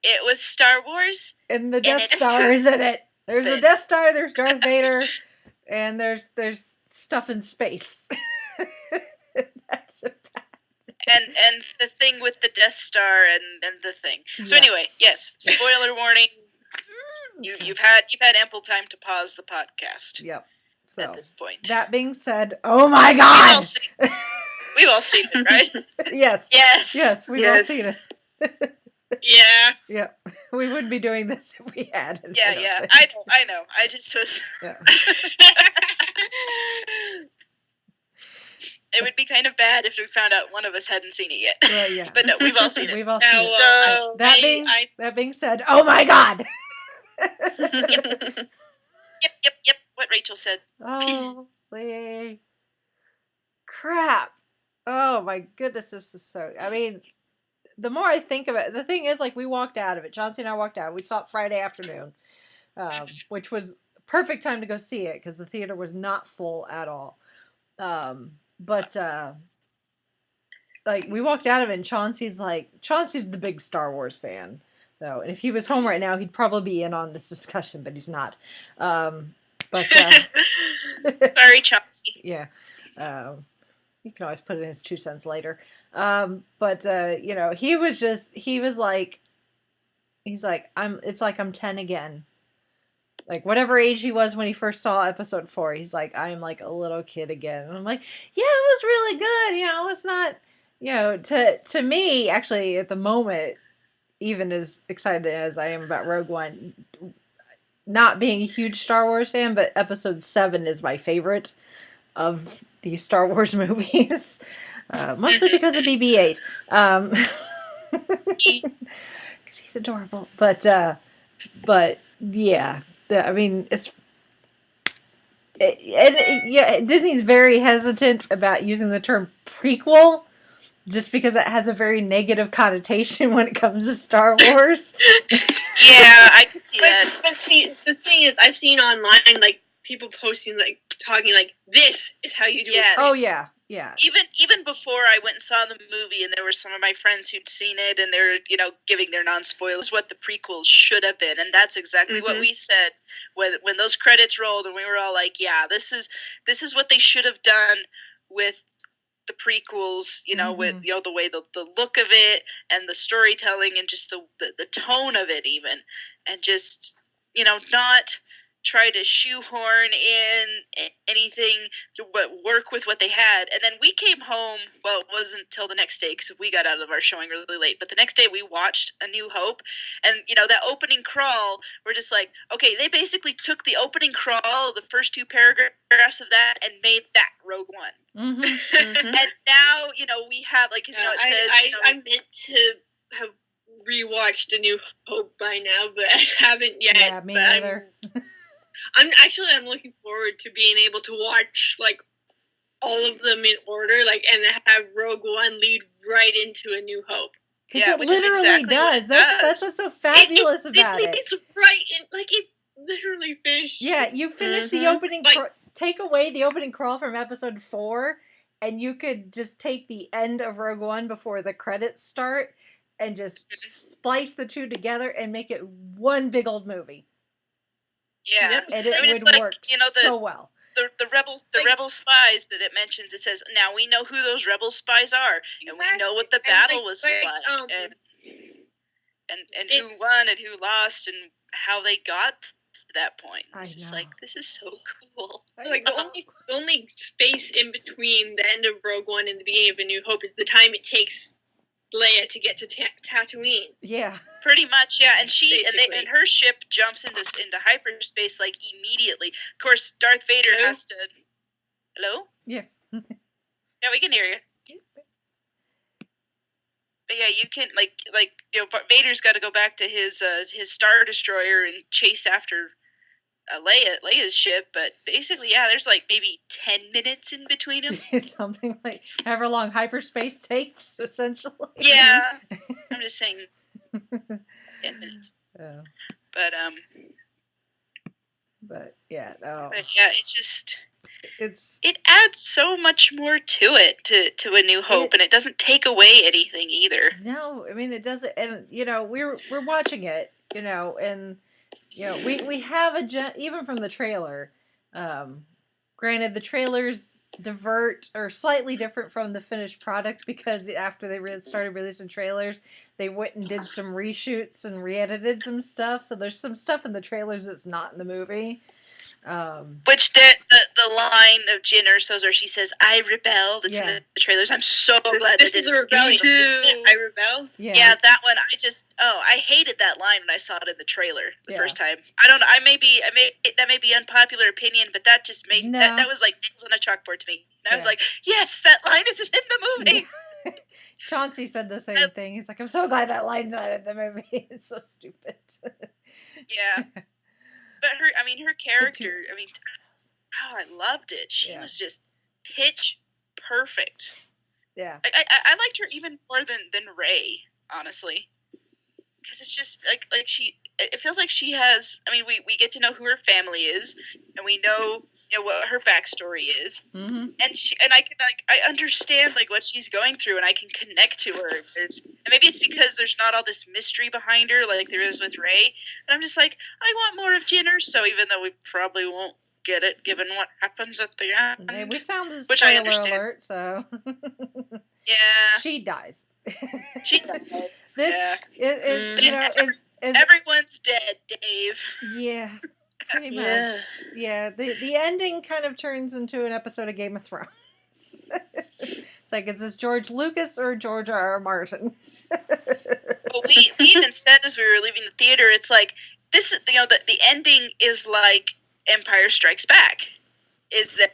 [SPEAKER 4] it was Star Wars,
[SPEAKER 2] and the Death Star is in it. There's a Death Star. There's Darth Vader, and there's stuff in space. That's about.
[SPEAKER 4] And the thing with the Death Star and the thing. So anyway, yes, spoiler warning. You've had ample time to pause the podcast.
[SPEAKER 2] Yep. So
[SPEAKER 4] at this point.
[SPEAKER 2] That being said, oh my God,
[SPEAKER 4] we've all seen it, right?
[SPEAKER 2] Yes.
[SPEAKER 4] Yes.
[SPEAKER 2] We've all seen it.
[SPEAKER 3] Yeah.
[SPEAKER 2] Yep. We wouldn't be doing this if we hadn't.
[SPEAKER 4] Yeah. I know. I just was.
[SPEAKER 2] Yeah.
[SPEAKER 4] It would be kind of bad if we found out one of us hadn't seen it yet.
[SPEAKER 2] Well, yeah.
[SPEAKER 4] But no, we've all seen it.
[SPEAKER 2] We've all seen it. That being said, oh my God.
[SPEAKER 4] Yep. What Rachel said.
[SPEAKER 2] Holy crap. Oh my goodness, this is so... I mean, the more I think of it, the thing is, we walked out of it. Chauncey and I walked out. We saw it Friday afternoon, which was perfect time to go see it because the theater was not full at all. But we walked out of it, and Chauncey's the big Star Wars fan, though. And if he was home right now, he'd probably be in on this discussion, but he's not. Sorry,
[SPEAKER 4] Chauncey.
[SPEAKER 2] Yeah. You can always put in his 2 cents later. He was like, I'm 10 again. Like, whatever age he was when he first saw episode 4, he's like, I am like a little kid again. And I'm like, yeah, it was really good. You know, it's not, you know, to me, actually, at the moment, even as excited as I am about Rogue One, not being a huge Star Wars fan, but episode 7 is my favorite of the Star Wars movies. Mostly because of BB-8. Because he's adorable. But yeah. I mean, yeah, Disney's very hesitant about using the term prequel, just because it has a very negative connotation when it comes to Star Wars.
[SPEAKER 4] Yeah, I could see that.
[SPEAKER 3] But see, the thing is, I've seen online, like, people posting, like, talking, like, this is how you do it.
[SPEAKER 2] Oh, yeah. Yeah.
[SPEAKER 4] Even before I went and saw the movie, and there were some of my friends who'd seen it, and they're, you know, giving their non-spoilers what the prequels should have been, and that's exactly what we said when those credits rolled, and we were all like, yeah, this is what they should have done with the prequels, you know, with, you know, the way the look of it and the storytelling and just the tone of it, even, and just, you know, not try to shoehorn in anything but work with what they had. And then we came home, well, it wasn't until the next day because we got out of our showing really late, but the next day we watched A New Hope, and, you know, that opening crawl, we're just like, okay, they basically took the opening crawl, the first 2 paragraphs of that, and made that Rogue One. And now, you know, we have, like, 'cause, you know, it says, you know,
[SPEAKER 3] I meant to have rewatched A New Hope by now, but I haven't yet.
[SPEAKER 2] Yeah, me neither.
[SPEAKER 3] I'm looking forward to being able to watch, like, all of them in order, like, and have Rogue One lead right into A New Hope.
[SPEAKER 2] Because it literally does. That's what's so fabulous about it.
[SPEAKER 3] It's right in, like, it literally finished.
[SPEAKER 2] Yeah, you finish the opening, take away the opening crawl from episode 4, and you could just take the end of Rogue One before the credits start, and just splice the 2 together and make it one big old movie.
[SPEAKER 4] Yeah,
[SPEAKER 2] and it would work, you know, so well.
[SPEAKER 4] The rebel spies that it mentions, it says, now we know who those rebel spies are, and we know what the battle was like, and who won and who lost and how they got to that point. It's just like, this is so cool.
[SPEAKER 3] Like, the only space in between the end of Rogue One and the beginning of A New Hope is the time it takes Leia to get to Tatooine.
[SPEAKER 2] Yeah,
[SPEAKER 4] pretty much. Yeah, and and her ship jumps into hyperspace, like, immediately. Of course, Darth Vader has to. Hello?
[SPEAKER 2] Yeah.
[SPEAKER 4] Yeah, we can hear you. But yeah, you can, like you know, Vader's got to go back to his Star Destroyer and chase after Leia's ship, but basically, yeah, there's like maybe 10 minutes in between them.
[SPEAKER 2] Something like however long hyperspace takes, essentially.
[SPEAKER 4] Yeah, I'm just saying 10 minutes.
[SPEAKER 2] Oh.
[SPEAKER 4] But
[SPEAKER 2] yeah, no.
[SPEAKER 4] But yeah, it adds so much more to it, to A New Hope, and it doesn't take away anything either.
[SPEAKER 2] No, I mean, it doesn't, and, you know, we're watching it, you know, and, you know, we have even from the trailer, granted, the trailers are slightly different from the finished product, because after they started releasing trailers, they went and did some reshoots and re-edited some stuff, so there's some stuff in the trailers that's not in the movie.
[SPEAKER 4] Which the line of Jyn Erso's where she says, "I rebel," that's in the trailers. I'm so glad
[SPEAKER 3] this is a rebellion. I rebel.
[SPEAKER 4] Yeah, that one. I hated that line when I saw it in the trailer the first time. I don't know. That may be unpopular opinion, but that just made that was like nails on a chalkboard to me. And I was like, yes, that line isn't in the movie.
[SPEAKER 2] Yeah. Chauncey said the same thing. He's like, I'm so glad that line's not in the movie. It's so stupid.
[SPEAKER 4] Yeah. But her character, I loved it. She was just pitch perfect.
[SPEAKER 2] Yeah.
[SPEAKER 4] I liked her even more than Rey, honestly. Because it's just, it feels like she has, we get to know who her family is, and we know, what her backstory is.
[SPEAKER 2] Mm-hmm.
[SPEAKER 4] And I understand, what she's going through, and I can connect to her. And maybe it's because there's not all this mystery behind her like there is with Rey. And I'm just like, I want more of Jyn Erso, even though we probably won't get it, given what happens at the end.
[SPEAKER 2] Hey, we sound this
[SPEAKER 4] which I
[SPEAKER 2] spoiler
[SPEAKER 4] understand.
[SPEAKER 2] alert, so...
[SPEAKER 4] Yeah.
[SPEAKER 2] She dies.
[SPEAKER 4] She dies.
[SPEAKER 2] This is
[SPEAKER 4] everyone's dead, Dave.
[SPEAKER 2] Yeah. Pretty much.
[SPEAKER 4] Yeah.
[SPEAKER 2] Yeah. The ending kind of turns into an episode of Game of Thrones. It's like, is this George Lucas or George R.R. Martin?
[SPEAKER 4] Well, we even said as we were leaving the theater, it's like this. The ending is like Empire Strikes Back. Is that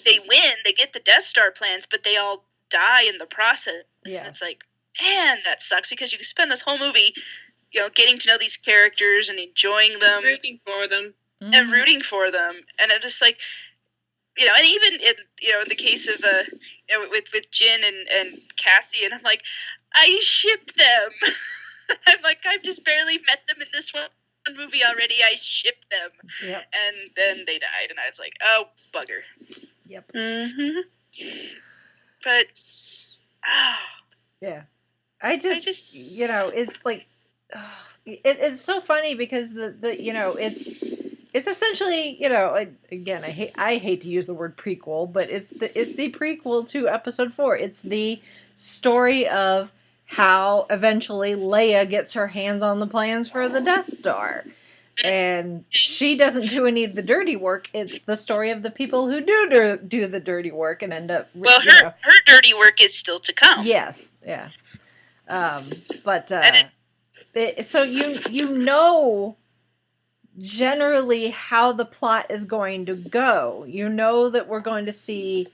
[SPEAKER 4] they win, they get the Death Star plans, but they all die in the process.
[SPEAKER 2] Yeah.
[SPEAKER 4] And it's like, man, that sucks, because you spend this whole movie, getting to know these characters and enjoying them,
[SPEAKER 3] Rooting for them.
[SPEAKER 4] and rooting for them, and it just like, and even in the case of with Jyn and Cassie, and I'm like, I ship them. I'm like, I've just barely met them in this one movie already. I ship them.
[SPEAKER 2] Yep.
[SPEAKER 4] And then they died, and I was like, oh, bugger.
[SPEAKER 2] Yep.
[SPEAKER 4] Mm-hmm. But
[SPEAKER 2] yeah, I just it's like, it's so funny because it's essentially, again, I hate to use the word prequel, but it's the prequel to episode 4. It's the story of how eventually Leia gets her hands on the plans for the Death Star. And she doesn't do any of the dirty work. It's the story of the people who do the dirty work and end up...
[SPEAKER 4] Well, her dirty work is still to come.
[SPEAKER 2] Yes, yeah. So you know generally how the plot is going to go. You know that we're going to see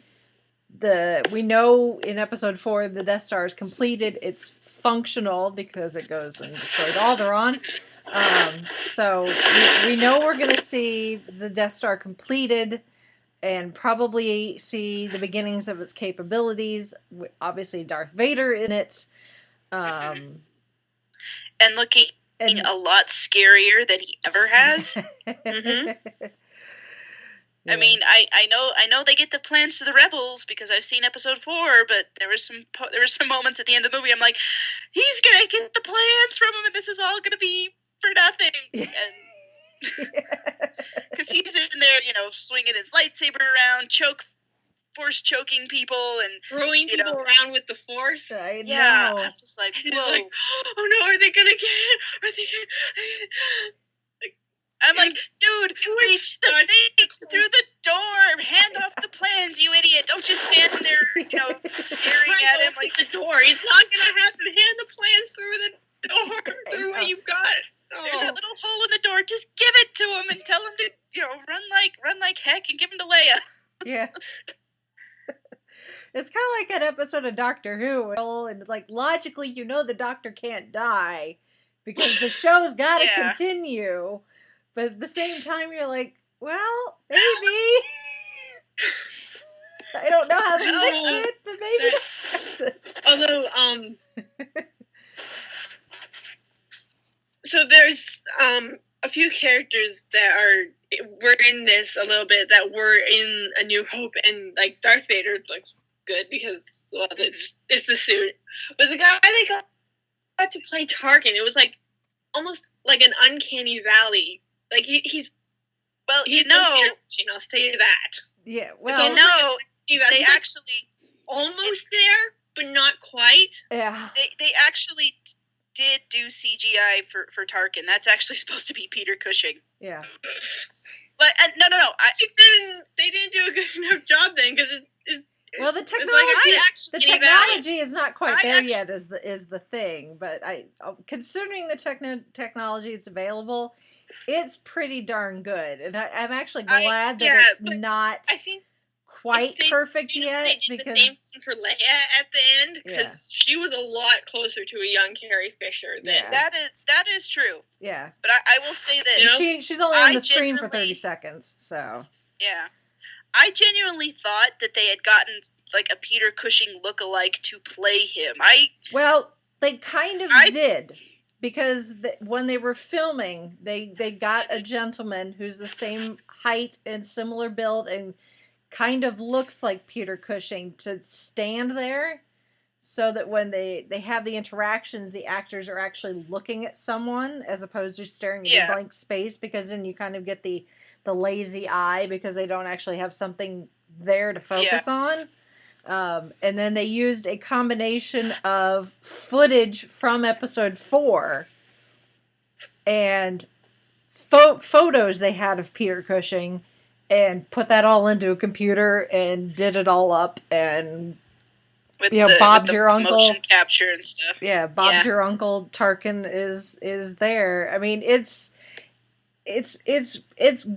[SPEAKER 2] we know in episode 4 the Death Star is completed. It's functional because it goes and destroys Alderaan. So we know we're going to see the Death Star completed and probably see the beginnings of its capabilities. Obviously Darth Vader in it.
[SPEAKER 4] And looking a lot scarier than he ever has. Mm-hmm.
[SPEAKER 2] Yeah.
[SPEAKER 4] I mean, I know they get the plans to the rebels because I've seen episode 4, but there were some moments at the end of the movie I'm like, he's gonna get the plans from him, and this is all gonna be for nothing. And because he's in there, swinging his lightsaber around, force choking people, and
[SPEAKER 3] throwing people around with the Force.
[SPEAKER 2] I know.
[SPEAKER 4] Yeah, I'm just like, whoa.
[SPEAKER 3] Like, oh no, are they gonna get it? Are they gonna...
[SPEAKER 4] I'm like, dude, reach the thing through the door. Hand off the plans, you idiot. Don't just stand there, staring at him like
[SPEAKER 3] the door. It's not gonna happen. Hand the plans through the door. Through what you've got. Oh.
[SPEAKER 4] There's a little hole in the door. Just give it to him and tell him to, run like heck and give him to Leia.
[SPEAKER 2] Yeah. It's kind of like an episode of Doctor Who, and like logically, the Doctor can't die because the show's got to continue. But at the same time, you're like, well, maybe. I don't know how to fix it, but maybe.
[SPEAKER 3] Although, so there's a few characters that were in this a little bit that were in A New Hope, and like Darth Vader looks good because it's the suit. But the guy they got to play Tarkin, it was like almost like an uncanny valley. Like he's I'll say that.
[SPEAKER 2] Yeah, well,
[SPEAKER 4] they actually
[SPEAKER 3] almost there, but not quite.
[SPEAKER 2] Yeah,
[SPEAKER 4] they actually did do CGI for Tarkin. That's actually supposed to be Peter Cushing.
[SPEAKER 2] Yeah,
[SPEAKER 4] but no.
[SPEAKER 3] They didn't do a good enough job then because
[SPEAKER 2] well, the technology is not quite there yet. Is the thing, but considering the technology that's available, it's pretty darn good, and I'm actually glad that it's not quite perfect yet.
[SPEAKER 3] They did
[SPEAKER 2] because
[SPEAKER 3] the same thing for Leia at the end, because she was a lot closer to a young Carrie Fisher than
[SPEAKER 4] that is true.
[SPEAKER 2] Yeah,
[SPEAKER 4] but I will say this:
[SPEAKER 2] she's only on the screen for 30 seconds, so
[SPEAKER 4] yeah. I genuinely thought that they had gotten like a Peter Cushing look-alike to play him.
[SPEAKER 2] Well, they kind of did. Because when they were filming, they got a gentleman who's the same height and similar build and kind of looks like Peter Cushing to stand there so that when they have the interactions, the actors are actually looking at someone as opposed to staring at a blank space, because then you kind of get the lazy eye because they don't actually have something there to focus on. And then they used a combination of footage from episode 4 and photos they had of Peter Cushing, and put that all into a computer and did it all up, and
[SPEAKER 4] with
[SPEAKER 2] Bob's
[SPEAKER 4] with
[SPEAKER 2] your uncle,
[SPEAKER 4] motion capture and stuff.
[SPEAKER 2] Yeah, Bob's your uncle Tarkin is there. I mean, it's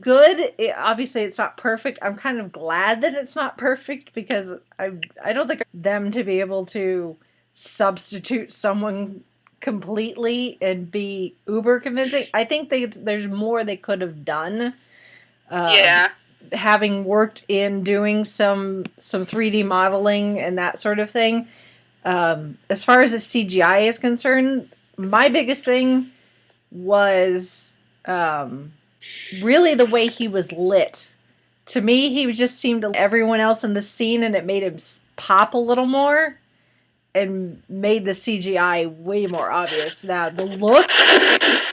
[SPEAKER 2] good. Obviously, it's not perfect. I'm kind of glad that it's not perfect, because I don't think them to be able to substitute someone completely and be uber convincing. I think there's more they could have done. Having worked in doing some 3D modeling and that sort of thing. As far as the CGI is concerned, my biggest thing was really the way he was lit. To me, he just seemed to everyone else in the scene, and it made him pop a little more and made the CGI way more obvious. Now, the look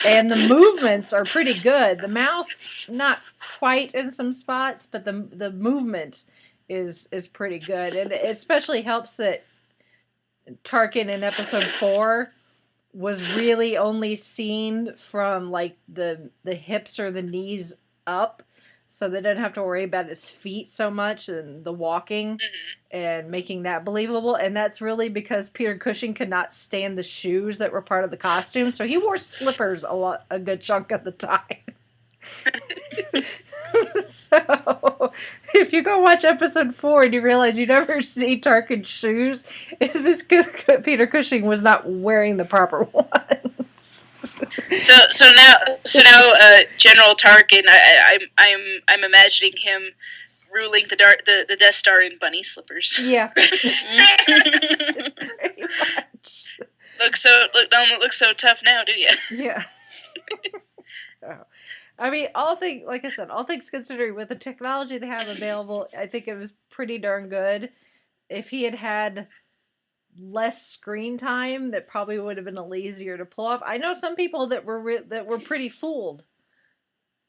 [SPEAKER 2] and the movements are pretty good. The mouth, not quite in some spots, but the movement is pretty good. And it especially helps that Tarkin in episode 4 was really only seen from like the hips or the knees up, so they didn't have to worry about his feet so much and the walking and making that believable. And that's really because Peter Cushing could not stand the shoes that were part of the costume, so he wore slippers a good chunk of the time. So, if you go watch episode 4 and you realize you never see Tarkin's shoes, it's because Peter Cushing was not wearing the proper ones.
[SPEAKER 4] So now, General Tarkin, I'm imagining him ruling the Death Star in bunny slippers.
[SPEAKER 2] Yeah. Pretty much.
[SPEAKER 4] Don't look so tough now, do you?
[SPEAKER 2] Yeah. Oh. I mean, all things considering, with the technology they have available, I think it was pretty darn good. If he had less screen time, that probably would have been a little easier to pull off. I know some people that were pretty fooled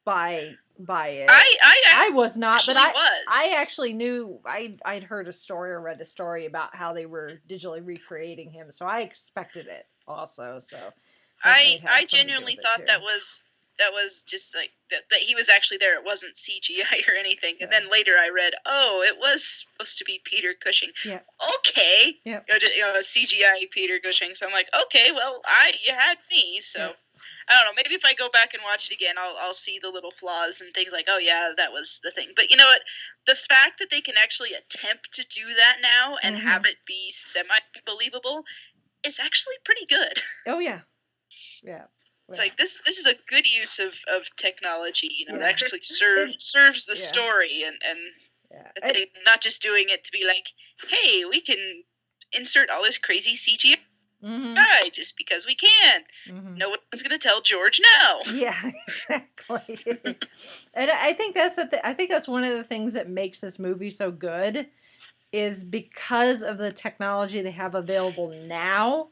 [SPEAKER 2] by it. I was not, but I actually knew. I'd heard a story or read a story about how they were digitally recreating him, so I expected it also. So
[SPEAKER 4] I genuinely thought that was just like that he was actually there. It wasn't CGI or anything. Yeah. And then later I read, it was supposed to be Peter Cushing.
[SPEAKER 2] Yeah.
[SPEAKER 4] Okay.
[SPEAKER 2] Yeah.
[SPEAKER 4] CGI Peter Cushing. So I'm like, okay, well, you had me. So
[SPEAKER 2] yeah.
[SPEAKER 4] I don't know. Maybe if I go back and watch it again, I'll see the little flaws and things like, oh yeah, that was the thing. But you know what? The fact that they can actually attempt to do that now and have it be semi-believable is actually pretty good.
[SPEAKER 2] Oh yeah. Yeah.
[SPEAKER 4] It's like this is a good use of technology, that actually serves the story and not just doing it to be like, hey, we can insert all this crazy CGI just because we can. No one's going to tell George no.
[SPEAKER 2] Yeah, exactly. And I think that's one of the things that makes this movie so good, is because of the technology they have available now.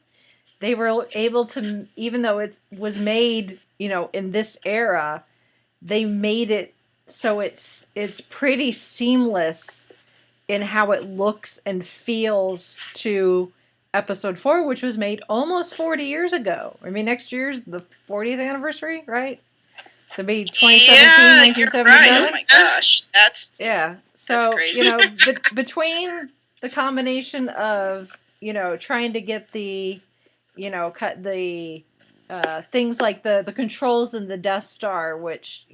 [SPEAKER 2] They were able to, even though it was made, in this era, they made it so it's pretty seamless in how it looks and feels to episode 4, which was made almost 40 years ago. I mean, next year's the 40th anniversary, right? So it'd be 2017, 1977.
[SPEAKER 4] Right. Oh my gosh, that's
[SPEAKER 2] So
[SPEAKER 4] crazy.
[SPEAKER 2] Between the combination of trying to get the cut the things like the controls in the Death Star, which,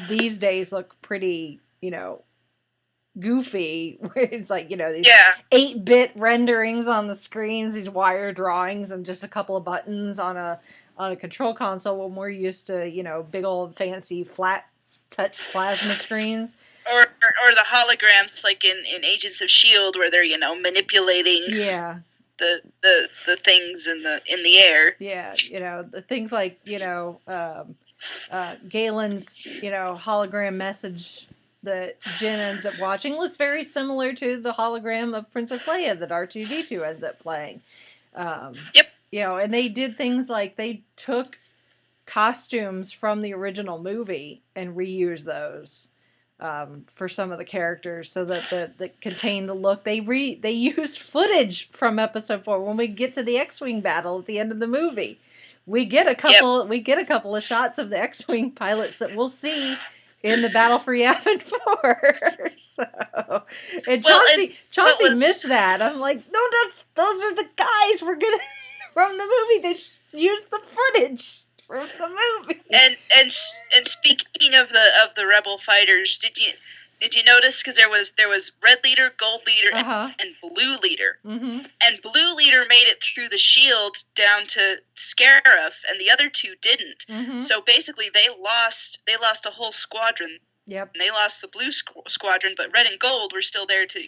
[SPEAKER 2] these days look pretty, goofy. It's like, these 8-bit renderings on the screens, these wire drawings, and just a couple of buttons on a control console, when we're used to, big old fancy flat touch plasma screens.
[SPEAKER 4] Or the holograms, like in Agents of S.H.I.E.L.D., where they're, manipulating...
[SPEAKER 2] Yeah.
[SPEAKER 4] The things in the air.
[SPEAKER 2] Yeah, the things like, Galen's, hologram message that Jyn ends up watching looks very similar to the hologram of Princess Leia that R2-D2 ends up playing.
[SPEAKER 4] Yep.
[SPEAKER 2] And they did things like they took costumes from the original movie and reused those. For some of the characters, so that contain the look. They used footage from episode 4 when we get to the X-Wing battle at the end of the movie. we get a couple of shots of the X-wing pilots that we'll see in the battle for Yavin 4. So, and Chauncey missed that. I'm like, no, those are the guys we're gonna from the movie. They just used the footage from the movie.
[SPEAKER 4] And speaking of the rebel fighters, did you notice, because there was red leader, gold leader, and blue leader, and blue leader made it through the shield down to Scarif, and the other two didn't. So basically, they lost a whole squadron.
[SPEAKER 2] Yep.
[SPEAKER 4] And they lost the blue squadron, but red and gold were still there to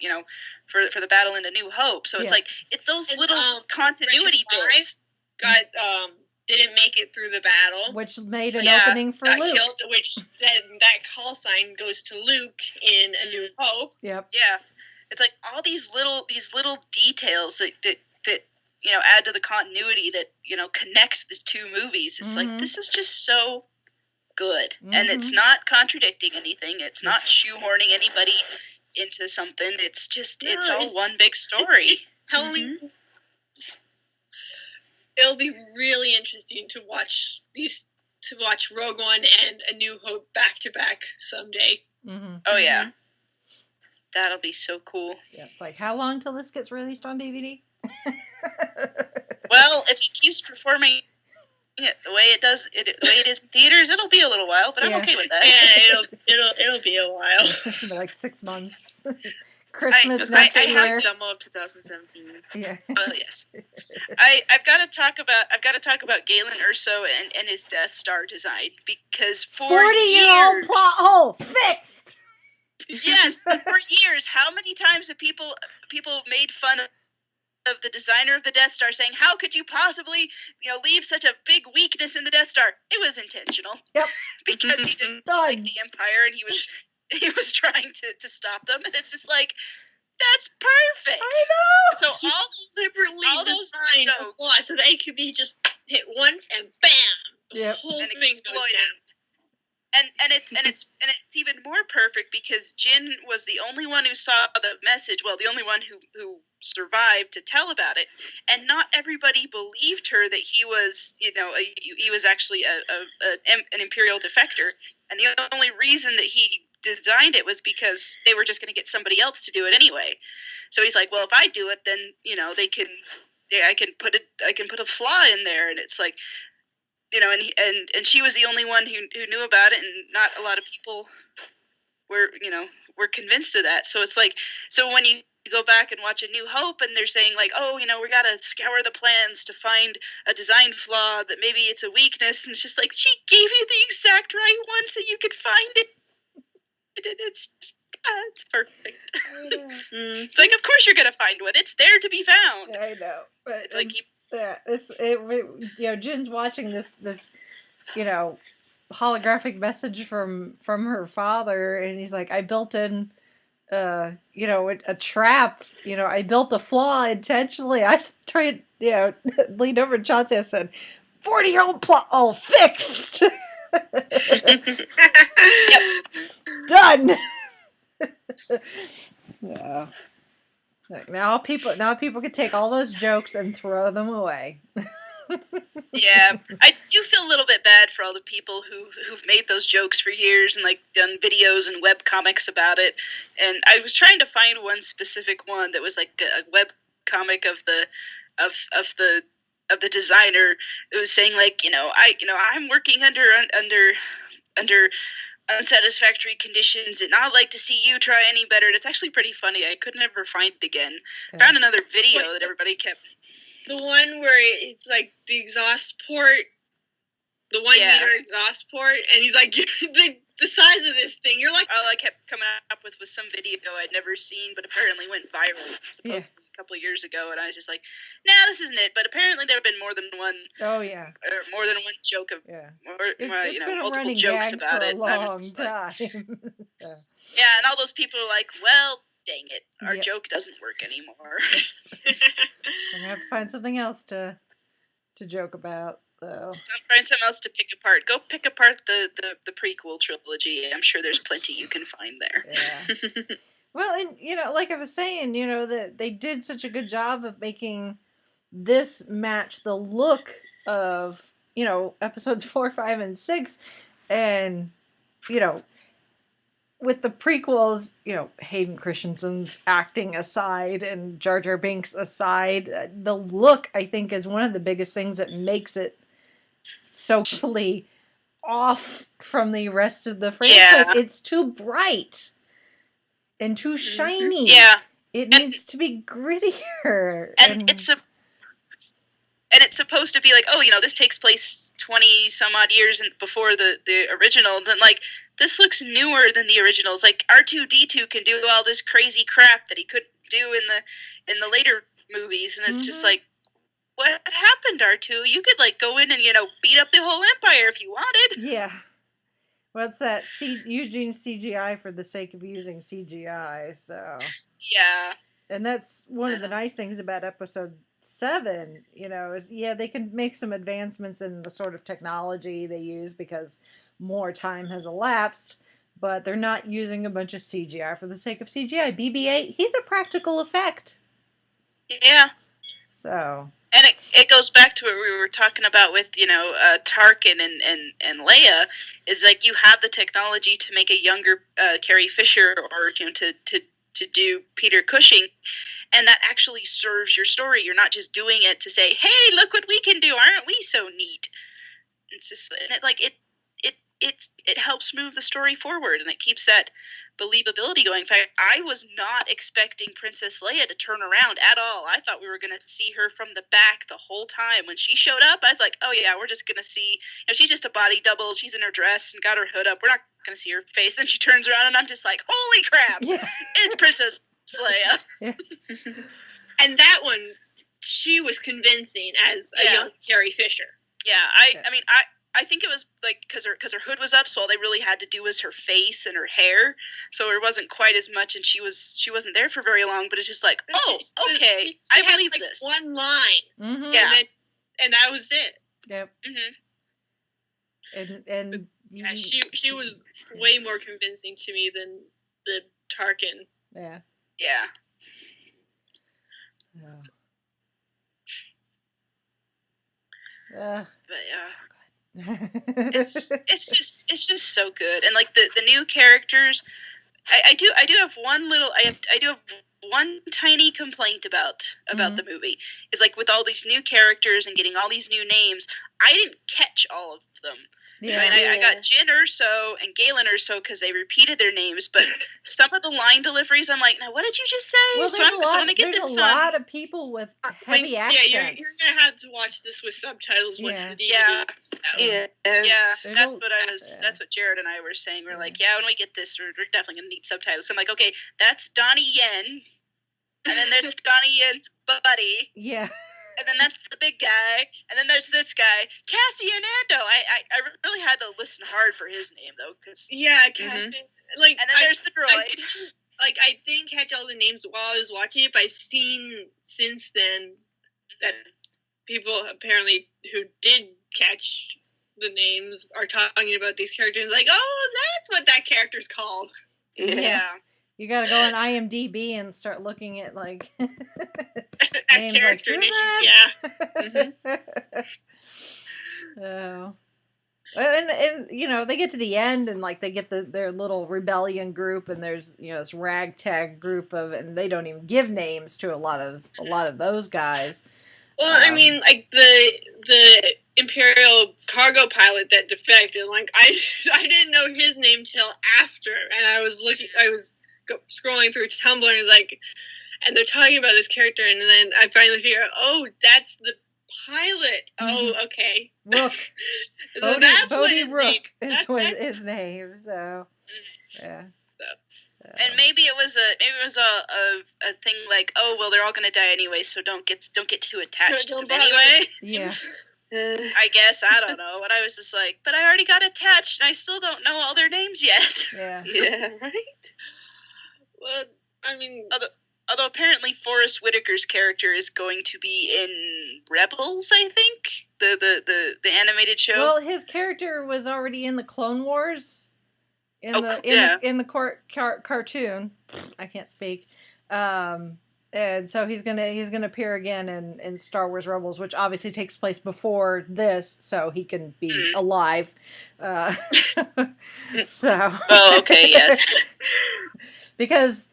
[SPEAKER 4] for the battle in A New Hope. So it's like it's those little continuity bits.
[SPEAKER 3] Didn't make it through the battle,
[SPEAKER 2] which made an opening for Luke.
[SPEAKER 3] Killed, which then that call sign goes to Luke in A New Hope.
[SPEAKER 2] Yep.
[SPEAKER 4] Yeah, it's like all these little details that add to the continuity that connect the two movies. It's like this is just so good, and it's not contradicting anything. It's not shoehorning anybody into something. It's just it's all one big story.
[SPEAKER 3] It's telling. It'll be really interesting to watch Rogue One and A New Hope back to back someday.
[SPEAKER 4] Oh yeah, that'll be so cool.
[SPEAKER 2] Yeah, it's like, how long till this gets released on DVD?
[SPEAKER 4] Well, if he keeps performing it the way it is in theaters, it'll be a little while, but I'm okay with that.
[SPEAKER 3] Yeah, it'll be a while.
[SPEAKER 2] It'll be like 6 months. Christmas next
[SPEAKER 3] year.
[SPEAKER 2] I have
[SPEAKER 3] summer of 2017.
[SPEAKER 2] Yeah.
[SPEAKER 4] Oh yes. I've got to talk about Jyn Erso and his Death Star design, because for
[SPEAKER 2] 40-year-old plot hole fixed.
[SPEAKER 4] Yes, for years, how many times have people made fun of the designer of the Death Star, saying, "How could you possibly, leave such a big weakness in the Death Star?" It was intentional.
[SPEAKER 2] Yep.
[SPEAKER 4] Because he didn't like the Empire, and he was trying to stop them, and it's just like, that's perfect.
[SPEAKER 2] I know.
[SPEAKER 3] So all those designed a lot, so they could be just hit once and bam,
[SPEAKER 2] yep.
[SPEAKER 3] whole
[SPEAKER 4] and
[SPEAKER 3] thing goes down.
[SPEAKER 4] And it's even more perfect because Jyn was the only one who saw the message. Well, the only one who survived to tell about it, and not everybody believed her that he was, he was actually an Imperial defector. And the only reason that he designed it was because they were just going to get somebody else to do it anyway. So he's like, well, if I do it, then I can put a flaw in there, and it's like. And she was the only one who knew about it, and not a lot of people were convinced of that. So it's like, so when you go back and watch A New Hope, and they're saying like, oh, we got to scour the plans to find a design flaw that maybe it's a weakness, and it's just like, she gave you the exact right one so you could find it. And it's just, it's perfect.
[SPEAKER 2] I know.
[SPEAKER 4] It's like, of course you're gonna find one. It's there to be found.
[SPEAKER 2] I know, but
[SPEAKER 4] it's like.
[SPEAKER 2] Yeah, Jyn's watching this holographic message from her father, and he's like, I built in, a trap. I built a flaw intentionally. I tried, leaned over to Chauncey and said, 40-year-old plot hole fixed. Done. Yeah. Now people can take all those jokes and throw them away.
[SPEAKER 4] Yeah, I do feel a little bit bad for all the people who've made those jokes for years and like done videos and web comics about it. And I was trying to find one specific one that was like a web comic of the designer. It was saying like, I'm working under unsatisfactory conditions, and I'd like to see you try any better. And it's actually pretty funny. I could never find it again.
[SPEAKER 2] Yeah.
[SPEAKER 4] Found another video that everybody kept.
[SPEAKER 3] The one where it's like the exhaust port, the 1 meter exhaust port, and he's like, the size of this thing. You're like,
[SPEAKER 4] all I kept coming up with was some video I'd never seen, but apparently went viral supposedly a couple of years ago, and I was just like, nah, this isn't it. But apparently there have been more than one.
[SPEAKER 2] Oh yeah.
[SPEAKER 4] Or more than one joke of.
[SPEAKER 2] Yeah.
[SPEAKER 4] It's
[SPEAKER 2] been a
[SPEAKER 4] multiple
[SPEAKER 2] running
[SPEAKER 4] jokes
[SPEAKER 2] gag
[SPEAKER 4] about
[SPEAKER 2] for
[SPEAKER 4] it.
[SPEAKER 2] a long
[SPEAKER 4] like,
[SPEAKER 2] time.
[SPEAKER 4] yeah, and all those people are like, well, dang it, our joke doesn't work anymore.
[SPEAKER 2] I'm gonna have to find something else to joke about. So.
[SPEAKER 4] Find something else to pick apart. Go pick apart the prequel trilogy. I'm sure there's plenty you can find there.
[SPEAKER 2] Yeah. Well, and like I was saying, that they did such a good job of making this match the look of episodes 4, 5, and 6, and with the prequels, Hayden Christensen's acting aside and Jar Jar Binks aside, the look, I think, is one of the biggest things that makes it so clearly off from the rest of the franchise.
[SPEAKER 4] Yeah.
[SPEAKER 2] It's too bright and too shiny.
[SPEAKER 4] Yeah.
[SPEAKER 2] It needs to be grittier.
[SPEAKER 4] And it's supposed to be like, this takes place 20 some odd years before the originals, and like, this looks newer than the originals. Like, R2-D2 can do all this crazy crap that he couldn't do in the later movies, and it's just like, what happened, R2? You could like go in and beat up the whole Empire if you wanted.
[SPEAKER 2] Yeah. What's that? Using CGI for the sake of using CGI. So.
[SPEAKER 4] Yeah.
[SPEAKER 2] And that's one of the nice things about Episode 7. Is they can make some advancements in the sort of technology they use because more time has elapsed, but they're not using a bunch of CGI for the sake of CGI. BB-8, he's a practical effect.
[SPEAKER 4] Yeah.
[SPEAKER 2] So.
[SPEAKER 4] And it goes back to what we were talking about with, Tarkin and Leia, is like, you have the technology to make a younger Carrie Fisher or, to do Peter Cushing, and that actually serves your story. You're not just doing it to say, hey, look what we can do, aren't we so neat? It's just, and it helps move the story forward, and it keeps that believability going. In fact, I was not expecting Princess Leia to turn around at all. I thought we were going to see her from the back the whole time. When she showed up, I was like, oh yeah, we're just going to see, she's just a body double. She's in her dress and got her hood up. We're not going to see her face. Then she turns around and I'm just like, holy crap, it's Princess Leia.
[SPEAKER 2] Yeah.
[SPEAKER 3] And that one, she was convincing as a young Carrie Fisher.
[SPEAKER 4] Yeah, I think it was like because her hood was up, so all they really had to do was her face and her hair, so it wasn't quite as much, and she wasn't there for very long. But it's just like, okay,
[SPEAKER 3] she
[SPEAKER 4] I
[SPEAKER 3] had,
[SPEAKER 4] believe
[SPEAKER 3] like,
[SPEAKER 4] this.
[SPEAKER 3] one line,
[SPEAKER 4] Yeah,
[SPEAKER 3] and that was it.
[SPEAKER 2] Yep. And
[SPEAKER 3] she was way more convincing to me than the Tarkin.
[SPEAKER 2] Yeah.
[SPEAKER 4] Yeah.
[SPEAKER 2] But
[SPEAKER 4] yeah.
[SPEAKER 2] so good.
[SPEAKER 4] it's just so good, and like the new characters, I do have one tiny complaint about the movie, is like, with all these new characters and getting all these new names, I didn't catch all of them.
[SPEAKER 2] Yeah.
[SPEAKER 4] I mean, I got Jyn Erso and Galen Erso because they repeated their names, but some of the line deliveries, I'm like, now what did you just say?
[SPEAKER 2] Well, there's a lot of people with heavy accents.
[SPEAKER 3] Yeah, you're gonna have to watch this with subtitles once the DVD.
[SPEAKER 4] Yeah, that's what Jared and I were saying. We're like, when we get this, we're definitely gonna need subtitles. So I'm like, okay, that's Donnie Yen, and then there's Donnie Yen's buddy.
[SPEAKER 2] Yeah.
[SPEAKER 4] And then that's the big guy, and then there's this guy, Cassian Ando. I really had to listen hard for his name though, cause
[SPEAKER 3] Cassian. Like,
[SPEAKER 4] and then there's the droid.
[SPEAKER 3] I didn't catch all the names while I was watching it, but I've seen since then that people apparently who did catch the names are talking about these characters. Like, oh, that's what that character's called.
[SPEAKER 4] Yeah.
[SPEAKER 2] You gotta go on IMDb and start looking at like names
[SPEAKER 3] character
[SPEAKER 2] like,
[SPEAKER 3] names.
[SPEAKER 2] Oh. And they get to the end and like they get their little rebellion group, and there's this ragtag group and they don't even give names to a lot of those guys.
[SPEAKER 3] Well, I mean, like the Imperial cargo pilot that defected, like I didn't know his name till after, and I was scrolling through Tumblr and they're talking about this character, and then I finally figure out, oh, that's the pilot. Oh, okay.
[SPEAKER 2] Rook.
[SPEAKER 3] So
[SPEAKER 2] Bodhi Rook is what his name. So, yeah.
[SPEAKER 4] And maybe it was a thing like, oh well, they're all gonna die anyway, so don't get too attached to them anyway.
[SPEAKER 2] Yeah.
[SPEAKER 4] I guess, I don't know. And I was just like, but I already got attached, and I still don't know all their names yet.
[SPEAKER 2] Yeah.
[SPEAKER 3] Yeah. Right. Well, I mean,
[SPEAKER 4] although apparently Forrest Whitaker's character is going to be in Rebels, I think, the animated show.
[SPEAKER 2] Well, his character was already in the Clone Wars. In the cartoon. I can't speak. And so he's gonna appear again in Star Wars Rebels, which obviously takes place before this, so he can be alive. So.
[SPEAKER 4] Oh, okay, yes.
[SPEAKER 2] Because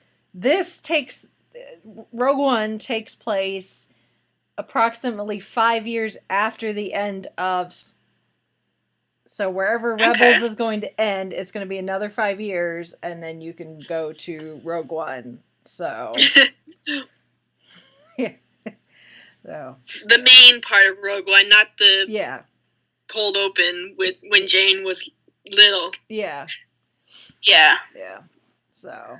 [SPEAKER 2] Rogue One takes place approximately 5 years after the end of. So wherever Rebels is going to end, it's going to be another 5 years, and then you can go to Rogue One. So. Yeah. So.
[SPEAKER 3] The main part of Rogue One, not the . cold open with when Jane was little.
[SPEAKER 2] Yeah.
[SPEAKER 4] Yeah.
[SPEAKER 2] Yeah. So.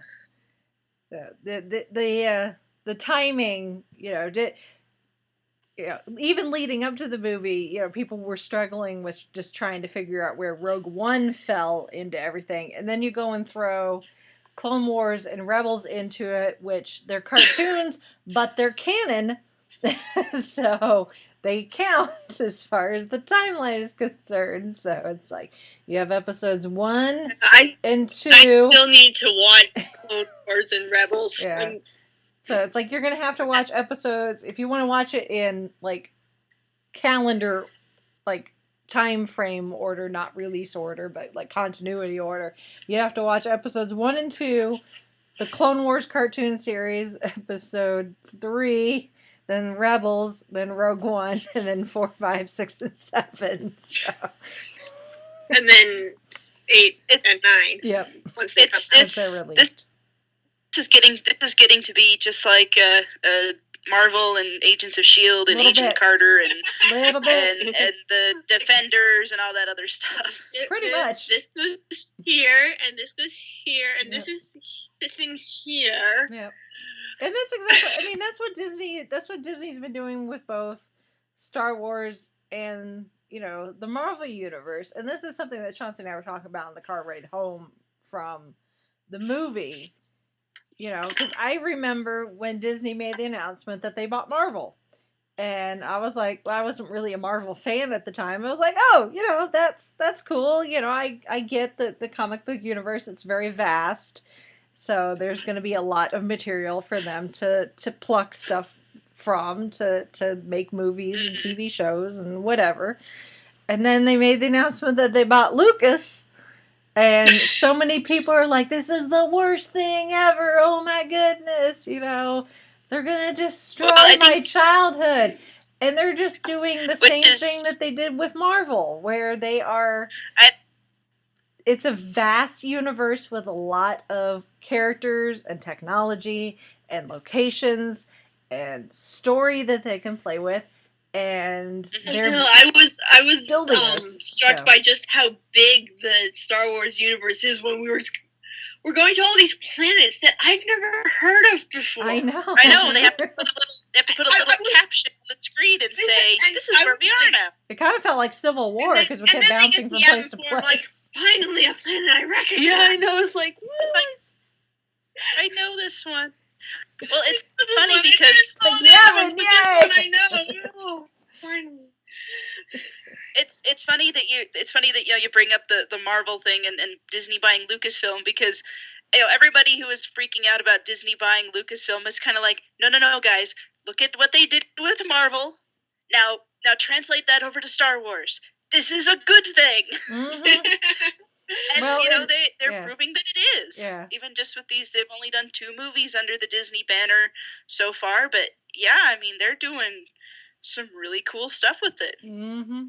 [SPEAKER 2] The timing, even leading up to the movie, people were struggling with just trying to figure out where Rogue One fell into everything. And then you go and throw Clone Wars and Rebels into it, which they're cartoons, but they're canon. So they count as far as the timeline is concerned. So it's like you have episodes 1 and 2.
[SPEAKER 3] I still need to watch Clone Wars and Rebels.
[SPEAKER 2] Yeah. So it's like you're going to have to watch episodes, if you want to watch it in like calendar, like time frame order, not release order, but like continuity order. You have to watch episodes 1 and 2, the Clone Wars cartoon series, episode 3, then Rebels, then Rogue One, and then 4, 5, 6, and 7. So.
[SPEAKER 3] And then 8 and 9.
[SPEAKER 2] Yep.
[SPEAKER 3] Once they're released.
[SPEAKER 4] This is getting to be just like Marvel and Agents of S.H.I.E.L.D. and Agent Carter and the Defenders and all that other stuff.
[SPEAKER 2] Pretty much.
[SPEAKER 3] This goes here, and this goes here, and this is sitting here.
[SPEAKER 2] Yep. And that's exactly, that's what Disney's been doing with both Star Wars and, the Marvel Universe. And this is something that Chauncey and I were talking about on the car ride home from the movie. Because I remember when Disney made the announcement that they bought Marvel. And I was like, well, I wasn't really a Marvel fan at the time. I was like, oh, that's cool. I get that the comic book universe, it's very vast. So there's going to be a lot of material for them to pluck stuff from to make movies and TV shows and whatever. And then they made the announcement that they bought Lucas. And so many people are like, this is the worst thing ever. Oh my goodness. They're going to destroy my childhood. And they're just doing the same thing that they did with Marvel, where they are... It's a vast universe with a lot of characters and technology and locations and story that they can play with. And
[SPEAKER 3] I was
[SPEAKER 2] building
[SPEAKER 3] struck by just how big the Star Wars universe is when we're going to all these planets that I've never heard of before.
[SPEAKER 2] I know.
[SPEAKER 4] They have to put a little caption on the screen and say, "This is where we are now."
[SPEAKER 2] It kind of felt like Civil War because we kept bouncing from place to place.
[SPEAKER 3] Like, finally, a planet I recognize.
[SPEAKER 4] Yeah, I know. It's like, what? I know this one. Well, it's funny because
[SPEAKER 3] I know. Finally.
[SPEAKER 4] It's funny that you bring up the Marvel thing and Disney buying Lucasfilm, because everybody who is freaking out about Disney buying Lucasfilm is kind of like, no, guys, look at what they did with Marvel. Now translate that over to Star Wars. This is a good thing.
[SPEAKER 2] Mm-hmm.
[SPEAKER 4] And they're proving that it is.
[SPEAKER 2] Yeah.
[SPEAKER 4] Even just with these, they've only done 2 movies under the Disney banner so far, but yeah, they're doing some really cool stuff with it.
[SPEAKER 2] Mm-hmm.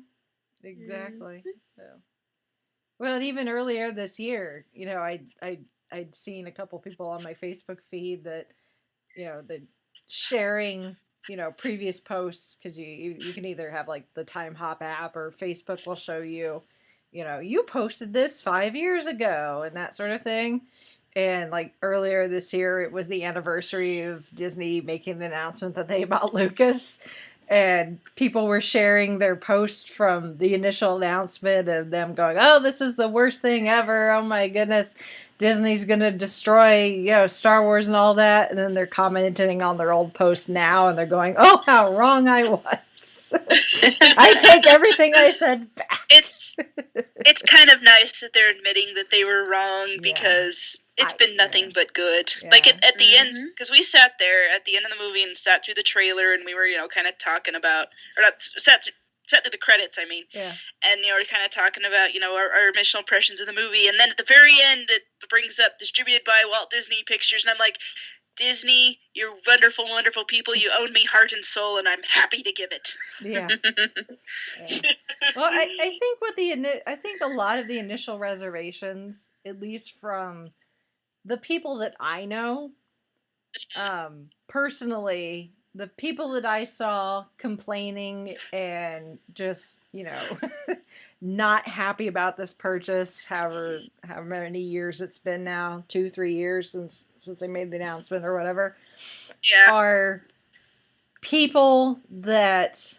[SPEAKER 2] Exactly. So. Well, and even earlier this year, I'd seen a couple people on my Facebook feed that, that sharing, previous posts, because you can either have like the Time Hop app or Facebook will show you, you posted this 5 years ago and that sort of thing. And like earlier this year, it was the anniversary of Disney making the announcement that they bought Lucas. And people were sharing their post from the initial announcement of them going, oh, this is the worst thing ever. Oh my goodness. Disney's going to destroy, Star Wars and all that. And then they're commenting on their old post now and they're going, oh, how wrong I was. I take everything I said back.
[SPEAKER 4] It's kind of nice that they're admitting that they were wrong because it's been nothing but good.
[SPEAKER 2] Yeah.
[SPEAKER 4] Like at the end, because we sat there at the end of the movie and sat through the trailer and we were, kind of talking about, or not, sat through the credits, I mean.
[SPEAKER 2] Yeah.
[SPEAKER 4] And, we're kind of talking about, our initial impressions of the movie. And then at the very end, it brings up distributed by Walt Disney Pictures. And I'm like, Disney, you're wonderful, wonderful people. You own me heart and soul, and I'm happy to give it.
[SPEAKER 2] Yeah. Well, I think a lot of the initial reservations, at least from the people that I know, personally, the people that I saw complaining and just, not happy about this purchase, however many years it's been now, 2-3 years since they made the announcement or whatever, are people that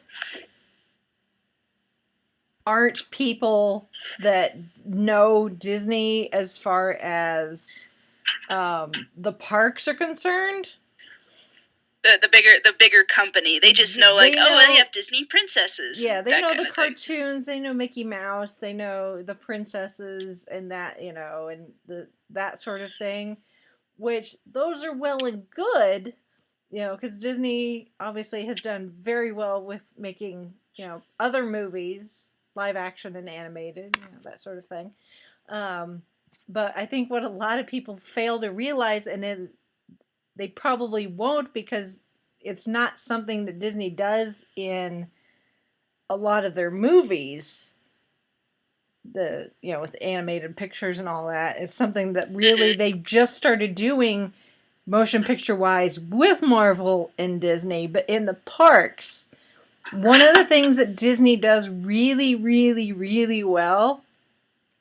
[SPEAKER 2] aren't people that know Disney as far as the parks are concerned.
[SPEAKER 4] The bigger company. They just know, they have Disney princesses.
[SPEAKER 2] Yeah, they know the cartoons, they know Mickey Mouse, they know the princesses and that, and that sort of thing, which those are well and good, because Disney obviously has done very well with making, other movies, live action and animated, that sort of thing. But I think what a lot of people fail to realize, and they probably won't because it's not something that Disney does in a lot of their movies, with animated pictures and all that. It's something that really they've just started doing motion picture wise with Marvel and Disney, but in the parks, one of the things that Disney does really, really, really well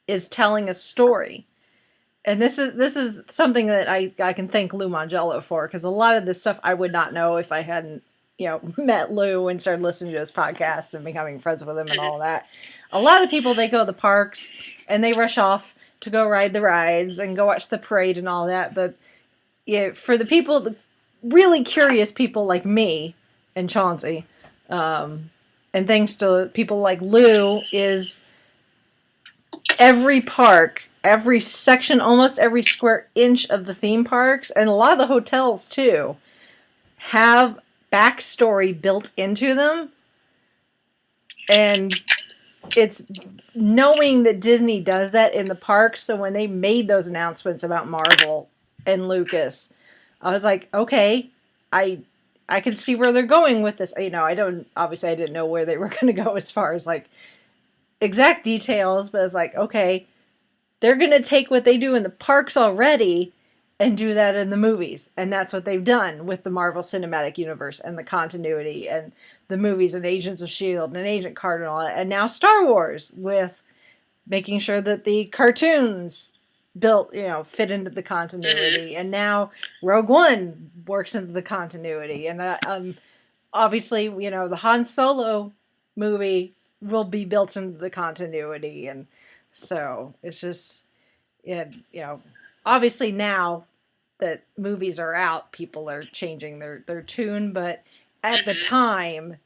[SPEAKER 2] is telling a story. And this is something that I can thank Lou Mangello for, because a lot of this stuff I would not know if I hadn't, met Lou and started listening to his podcast and becoming friends with him and all that. A lot of people, they go to the parks and they rush off to go ride the rides and go watch the parade and all that. But for the people, the really curious people like me and Chauncey, and thanks to people like Lou, is every park, every section, almost every square inch of the theme parks, and a lot of the hotels too, have backstory built into them. And it's knowing that Disney does that in the parks. So when they made those announcements about Marvel and Lucas, I was like, okay, I can see where they're going with this. I didn't know where they were going to go as far as like exact details, but it's like, okay, they're going to take what they do in the parks already and do that in the movies. And that's what they've done with the Marvel Cinematic Universe and the continuity and the movies and Agents of S.H.I.E.L.D. and Agent Carter and all that. And now Star Wars with making sure that the cartoons fit into the continuity. And now Rogue One works into the continuity. And obviously, the Han Solo movie will be built into the continuity. And so it's just, obviously now that movies are out, people are changing their tune. But at the time,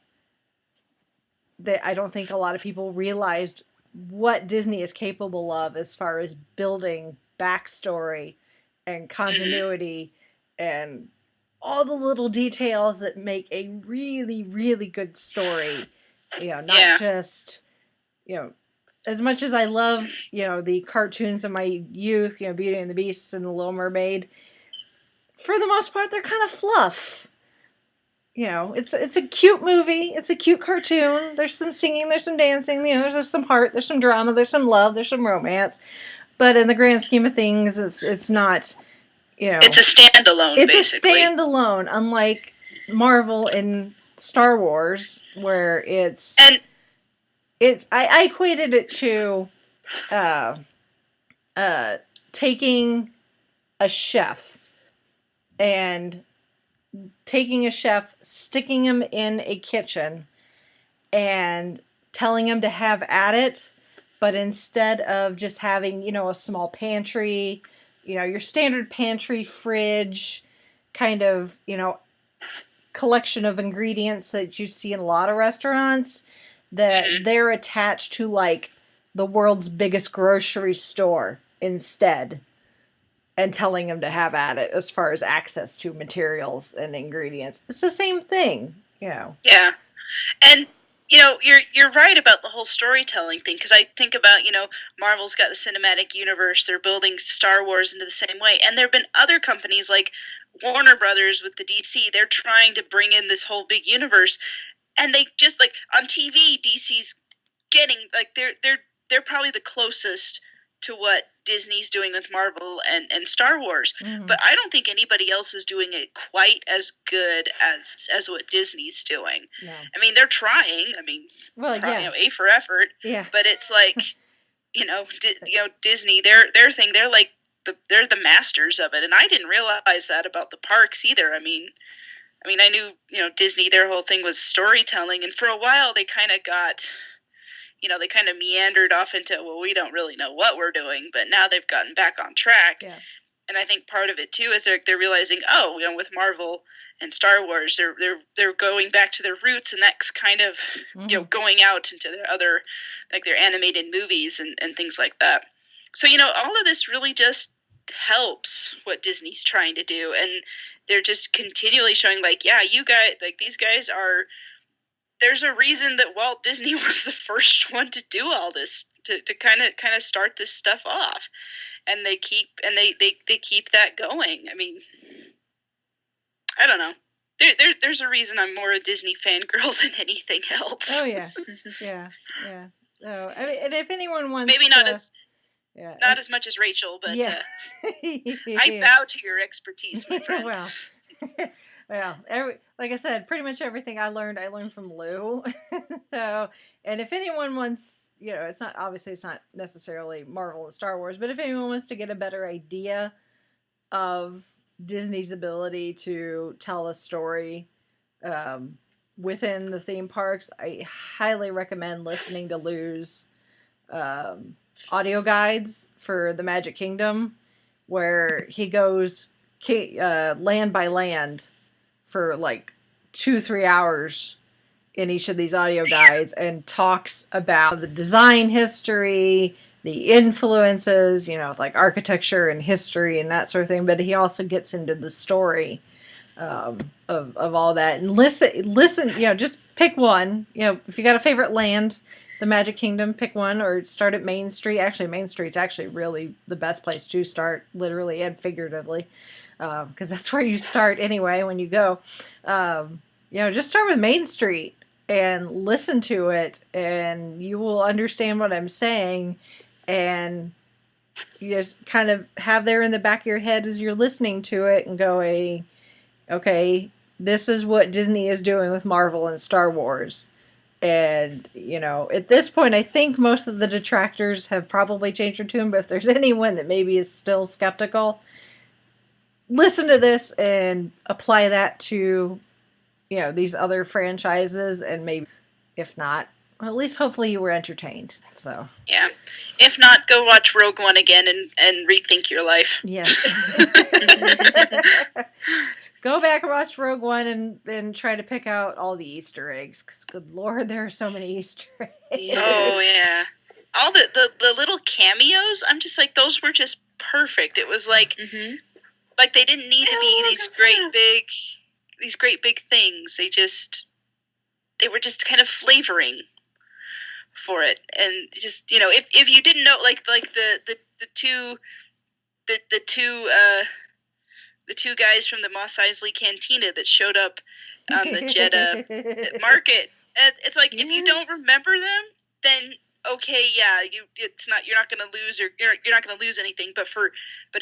[SPEAKER 2] I don't think a lot of people realized what Disney is capable of as far as building backstory and continuity and all the little details that make a really, really good story. Not just, as much as I love, the cartoons of my youth, Beauty and the Beast and The Little Mermaid, for the most part, they're kind of fluff. It's a cute movie. It's a cute cartoon. There's some singing, there's some dancing, there's some heart, there's some drama, there's some love, there's some romance. But in the grand scheme of things, it's not,
[SPEAKER 4] It's a standalone,
[SPEAKER 2] It's
[SPEAKER 4] basically.
[SPEAKER 2] a standalone, unlike Marvel and Star Wars, where I equated it to taking a chef and sticking him in a kitchen and telling him to have at it, but instead of just having, a small pantry, your standard pantry, fridge, kind of, collection of ingredients that you see in a lot of restaurants, that they're attached to like the world's biggest grocery store instead, and telling them to have at it as far as access to materials and ingredients. It's the same thing, you know.
[SPEAKER 4] Yeah. And you're right about the whole storytelling thing, because I think about, Marvel's got the cinematic universe, they're building Star Wars into the same way, and there have been other companies like Warner Brothers with the DC, they're trying to bring in this whole big universe, and they just, like, on TV, DC's getting, like, they're probably the closest to what Disney's doing with Marvel and Star Wars, but I don't think anybody else is doing it quite as good as what Disney's doing.
[SPEAKER 2] No.
[SPEAKER 4] I mean, they're trying. I mean, A for effort.
[SPEAKER 2] Yeah.
[SPEAKER 4] But it's like, Disney, their thing, they're like they're the masters of it, and I didn't realize that about the parks either. I mean, I knew Disney, their whole thing was storytelling, and for a while they kind of got. They kind of meandered off into, well, we don't really know what we're doing, but now they've gotten back on track. Yeah. And I think part of it too is they're realizing, with Marvel and Star Wars, they're going back to their roots, and that's kind of going out into their other, like their animated movies and things like that. So all of this really just helps what Disney's trying to do, and they're just continually showing, like, yeah, you guys, like, these guys are. There's a reason that Walt Disney was the first one to do all this, to kind of start this stuff off, and they keep that going. I mean, I don't know. There's a reason I'm more a Disney fangirl than anything else.
[SPEAKER 2] Oh yeah, yeah. Oh, I mean, and if anyone wants,
[SPEAKER 4] maybe not as much as Rachel, but
[SPEAKER 2] yeah.
[SPEAKER 4] I bow to your expertise, my friend.
[SPEAKER 2] Well. Well, like I said, pretty much everything I learned from Lou. So, and if anyone wants, it's not necessarily Marvel and Star Wars, but if anyone wants to get a better idea of Disney's ability to tell a story within the theme parks, I highly recommend listening to Lou's audio guides for the Magic Kingdom, where he goes land by land for like 2-3 hours in each of these audio guides and talks about the design history, the influences, like architecture and history and that sort of thing. But he also gets into the story of all that, and listen, just pick one. If you got a favorite land, the Magic Kingdom, pick one, or start at Main Street. Actually, Main Street's actually really the best place to start, literally and figuratively. Because that's where you start anyway when you go. Just start with Main Street and listen to it, and you will understand what I'm saying, and you just kind of have there in the back of your head as you're listening to it and going, okay, this is what Disney is doing with Marvel and Star Wars. And, at this point, I think most of the detractors have probably changed their tune, but if there's anyone that maybe is still skeptical, listen to this and apply that to, these other franchises, and maybe, if not, well, at least hopefully you were entertained. So
[SPEAKER 4] yeah, if not, go watch Rogue One again and rethink your life.
[SPEAKER 2] Yes. Go back and watch Rogue One and try to pick out all the Easter eggs, because good Lord, there are so many Easter eggs.
[SPEAKER 4] Oh yeah, all the little cameos. I'm just like, those were just perfect. It was like. Mm-hmm. Like, they didn't need to be these great big things. They were just kind of flavoring for it. And just, if you didn't know, like the two guys from the Mos Eisley Cantina that showed up on the Jeddah market, it's like, yes. If you don't remember them, then okay, yeah, you're not going to lose, or you're not going to lose anything. But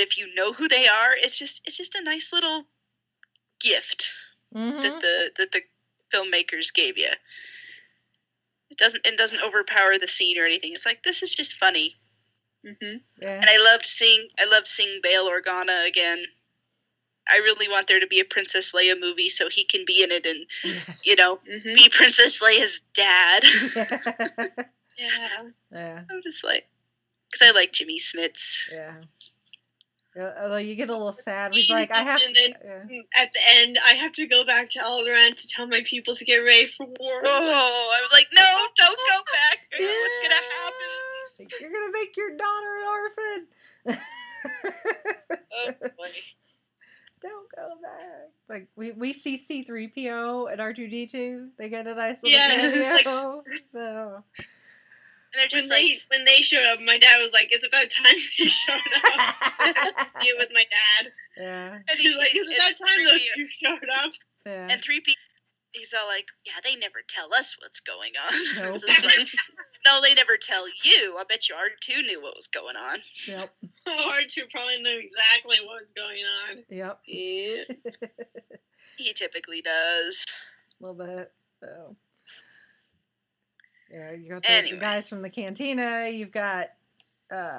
[SPEAKER 4] if you know who they are, it's just a nice little gift that the filmmakers gave you. It doesn't overpower the scene or anything. It's like, this is just funny. Mm-hmm. Yeah. And I loved seeing Bail Organa again. I really want there to be a Princess Leia movie so he can be in it and be Princess Leia's dad. Yeah. I'm just like, because I like Jimmy Smits.
[SPEAKER 2] Yeah. Although you get a little sad. He's like, I have
[SPEAKER 3] and
[SPEAKER 2] to.
[SPEAKER 3] then at the end, I have to go back to Alderaan to tell my people to get ready for war.
[SPEAKER 4] Oh, I was like, no, don't go back. What's gonna happen?
[SPEAKER 2] You're gonna make your daughter an orphan.
[SPEAKER 4] Oh boy.
[SPEAKER 2] Don't go back. Like we see C-3PO and R2-D2. They get a nice little
[SPEAKER 3] Yes,
[SPEAKER 2] cameo. So.
[SPEAKER 4] And they're just
[SPEAKER 3] when they showed up, my dad was like, "It's about time they showed up." I had to see it with my dad.
[SPEAKER 2] Yeah.
[SPEAKER 4] And
[SPEAKER 3] He's like, "It's about time those two showed up."
[SPEAKER 2] Yeah.
[SPEAKER 4] And 3P, he's all like, "Yeah, they never tell us what's going on."
[SPEAKER 2] Nope.
[SPEAKER 4] So it's like, no, they never tell you. I bet you R2 knew what was going on.
[SPEAKER 2] Yep.
[SPEAKER 3] R2 probably knew exactly what was going on.
[SPEAKER 2] Yep.
[SPEAKER 4] Yeah. He typically does.
[SPEAKER 2] A little bit. So. Yeah, you got the guys from the cantina. You've got, there's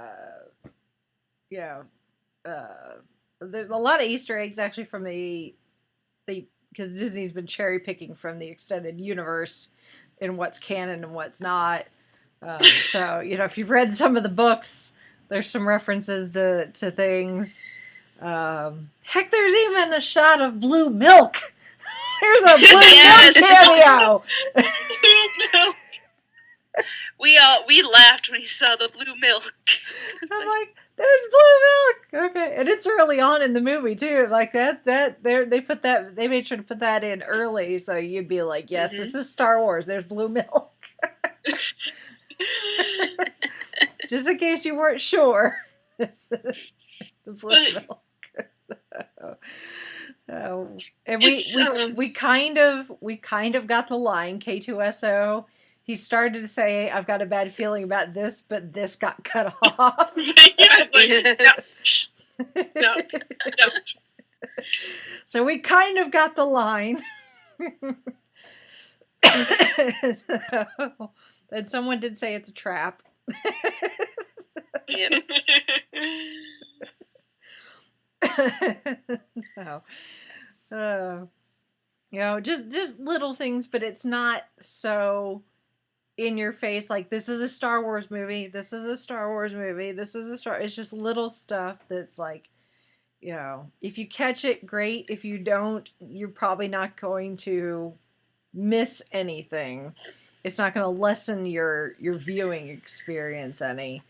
[SPEAKER 2] a lot of Easter eggs actually from because Disney's been cherry picking from the extended universe in what's canon and what's not. So if you've read some of the books, there's some references to things. Heck, there's even a shot of blue milk. There's a blue milk cameo.
[SPEAKER 4] We laughed when we saw the blue milk.
[SPEAKER 2] I'm like, there's blue milk. Okay, and it's early on in the movie too. Like they made sure to put that in early, so you'd be like, yes, This is Star Wars. There's blue milk. Just in case you weren't sure, the blue milk. And we kind of got the line K2SO. He started to say, "I've got a bad feeling about this," but this got cut off.
[SPEAKER 3] No.
[SPEAKER 2] So we kind of got the line. And someone did say it's a trap.
[SPEAKER 4] Yep.
[SPEAKER 2] No. Just little things, but it's not so in your face. Like, this is a Star Wars movie. This is a Star Wars movie. This is it's just little stuff that's like, if you catch it, great. If you don't, you're probably not going to miss anything. It's not going to lessen your viewing experience any.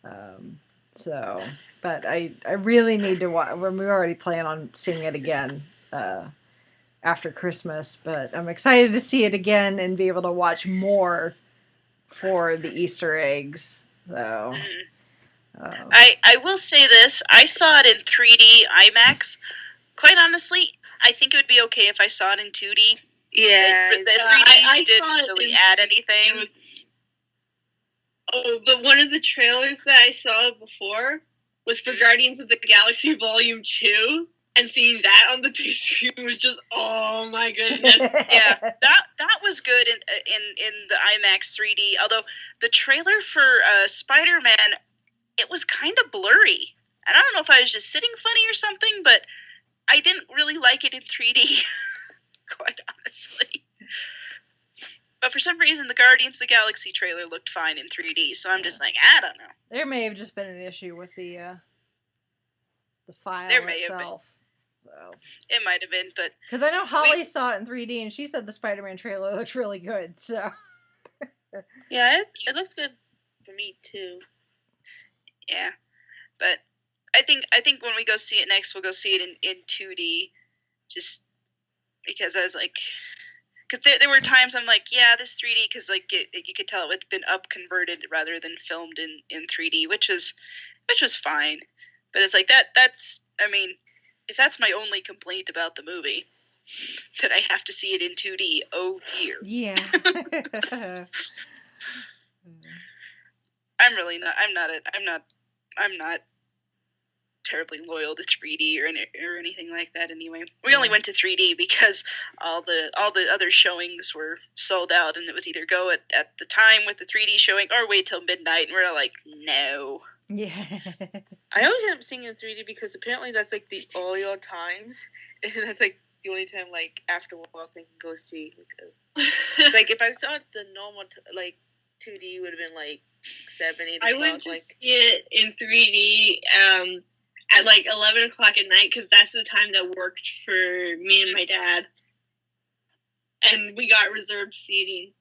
[SPEAKER 2] But I really need to watch. We already plan on seeing it again after Christmas, but I'm excited to see it again and be able to watch more for the Easter eggs. So,
[SPEAKER 4] I will say this: I saw it in 3D IMAX. Quite honestly, I think it would be okay if I saw it in 2D.
[SPEAKER 3] Yeah,
[SPEAKER 4] the 3D didn't really add anything.
[SPEAKER 3] But one of the trailers that I saw before was for Guardians of the Galaxy Volume 2, and seeing that on the big screen was just, oh my goodness.
[SPEAKER 4] Yeah, that was good in the IMAX 3D, although the trailer for Spider-Man, it was kind of blurry. And I don't know if I was just sitting funny or something, but I didn't really like it in 3D, quite honestly. But for some reason, the Guardians of the Galaxy trailer looked fine in 3D, so I'm just like, I don't know.
[SPEAKER 2] There may have just been an issue with the file itself. So.
[SPEAKER 4] It might have been, but...
[SPEAKER 2] Because I know Holly saw it in 3D, and she said the Spider-Man trailer looked really good, so...
[SPEAKER 3] Yeah, it looked good for me, too.
[SPEAKER 4] Yeah, but I think when we go see it next, we'll go see it in 2D, just because I was like... Because there were times I'm like, yeah, this 3D, because like you could tell it had been up converted rather than filmed in 3D, which was fine. But it's like that's I mean, if that's my only complaint about the movie, that I have to see it in 2D, oh dear.
[SPEAKER 2] Yeah.
[SPEAKER 4] I'm not terribly loyal to 3D or anything like that anyway. We only went to 3D because all the other showings were sold out, and it was either go at the time with the 3D showing or wait till midnight, and we're like, no.
[SPEAKER 2] Yeah.
[SPEAKER 5] I always end up seeing in 3D because apparently that's like the all times, and that's like the only time like after work I can go see. Like if I saw it the normal 2D would have been like 7, 8 o'clock.
[SPEAKER 3] I went to see it in 3D at like 11 o'clock at night because that's the time that worked for me and my dad. And we got reserved seating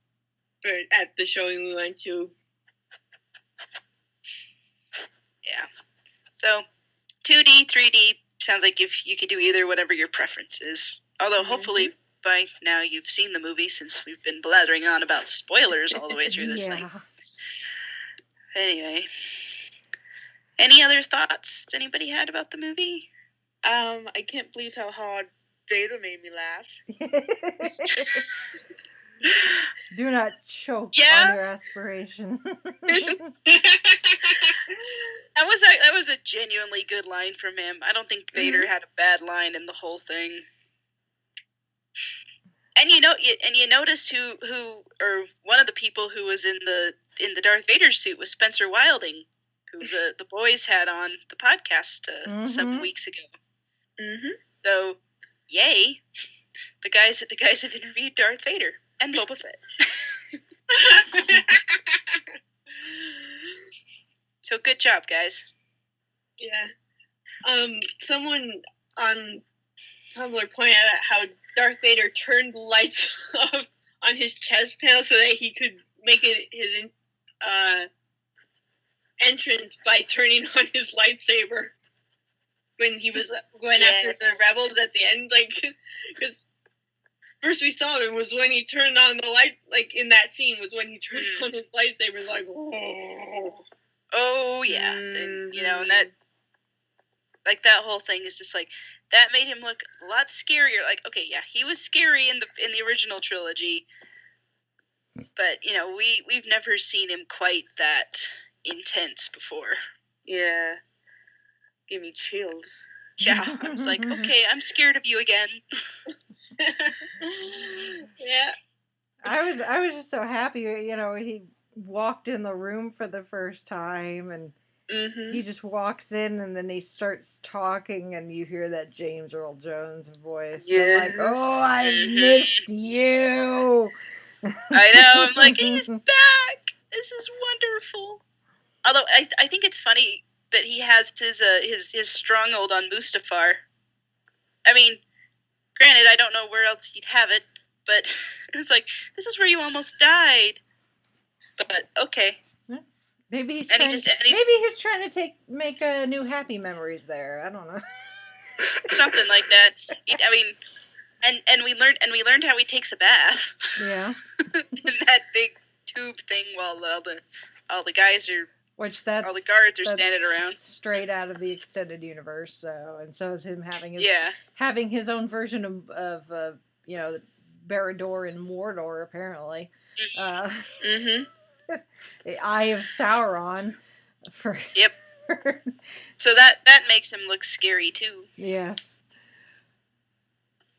[SPEAKER 3] at the showing we went to.
[SPEAKER 4] Yeah. So, 2D, 3D, sounds like if you could do either, whatever your preference is. Although, hopefully, by now you've seen the movie since we've been blathering on about spoilers all the way through this thing. Anyway. Any other thoughts anybody had about the movie?
[SPEAKER 5] I can't believe how hard Vader made me laugh.
[SPEAKER 2] Do not choke on your aspiration.
[SPEAKER 4] That was a genuinely good line from him. I don't think Vader had a bad line in the whole thing. And you noticed who or one of the people who was in the Darth Vader suit was Spencer Wilding, who the boys had on the podcast some weeks ago. So, yay! The guys have interviewed Darth Vader and Boba Fett. So good job, guys.
[SPEAKER 3] Yeah. Someone on Tumblr pointed out how Darth Vader turned the lights off on his chest panel so that he could make it his entrance by turning on his lightsaber when he was going after the rebels at the end. Like, because first we saw him was when he turned on the light, like in that scene was when he turned on his lightsaber, like, whoa.
[SPEAKER 4] Oh yeah, and, and that, like, that whole thing is just like, that made him look a lot scarier. Like, okay, yeah, he was scary in the original trilogy, but we've never seen him quite that intense before.
[SPEAKER 5] Yeah, give me chills.
[SPEAKER 4] Yeah, I was like, okay, I'm scared of you again.
[SPEAKER 3] Yeah,
[SPEAKER 2] I was just so happy. He walked in the room for the first time, and he just walks in, and then he starts talking, and you hear that James Earl Jones voice.
[SPEAKER 5] Yes.
[SPEAKER 2] I'm like, oh, I missed you.
[SPEAKER 4] I know. I'm like, he's back. This is wonderful. Although I think it's funny that he has his stronghold on Mustafar. I mean, granted, I don't know where else he'd have it, but it's like, this is where you almost died. But okay.
[SPEAKER 2] Maybe he's trying to make a new Happy Memories there. I don't know.
[SPEAKER 4] Something like that. I mean, and we learned how he takes a bath.
[SPEAKER 2] Yeah.
[SPEAKER 4] In that big tube thing while all the guys are, all the guards are standing around.
[SPEAKER 2] Straight out of the extended universe. So is him having his own version of Barad-dûr in Mordor, apparently. The Eye of Sauron.
[SPEAKER 4] Yep. So that makes him look scary too.
[SPEAKER 2] Yes.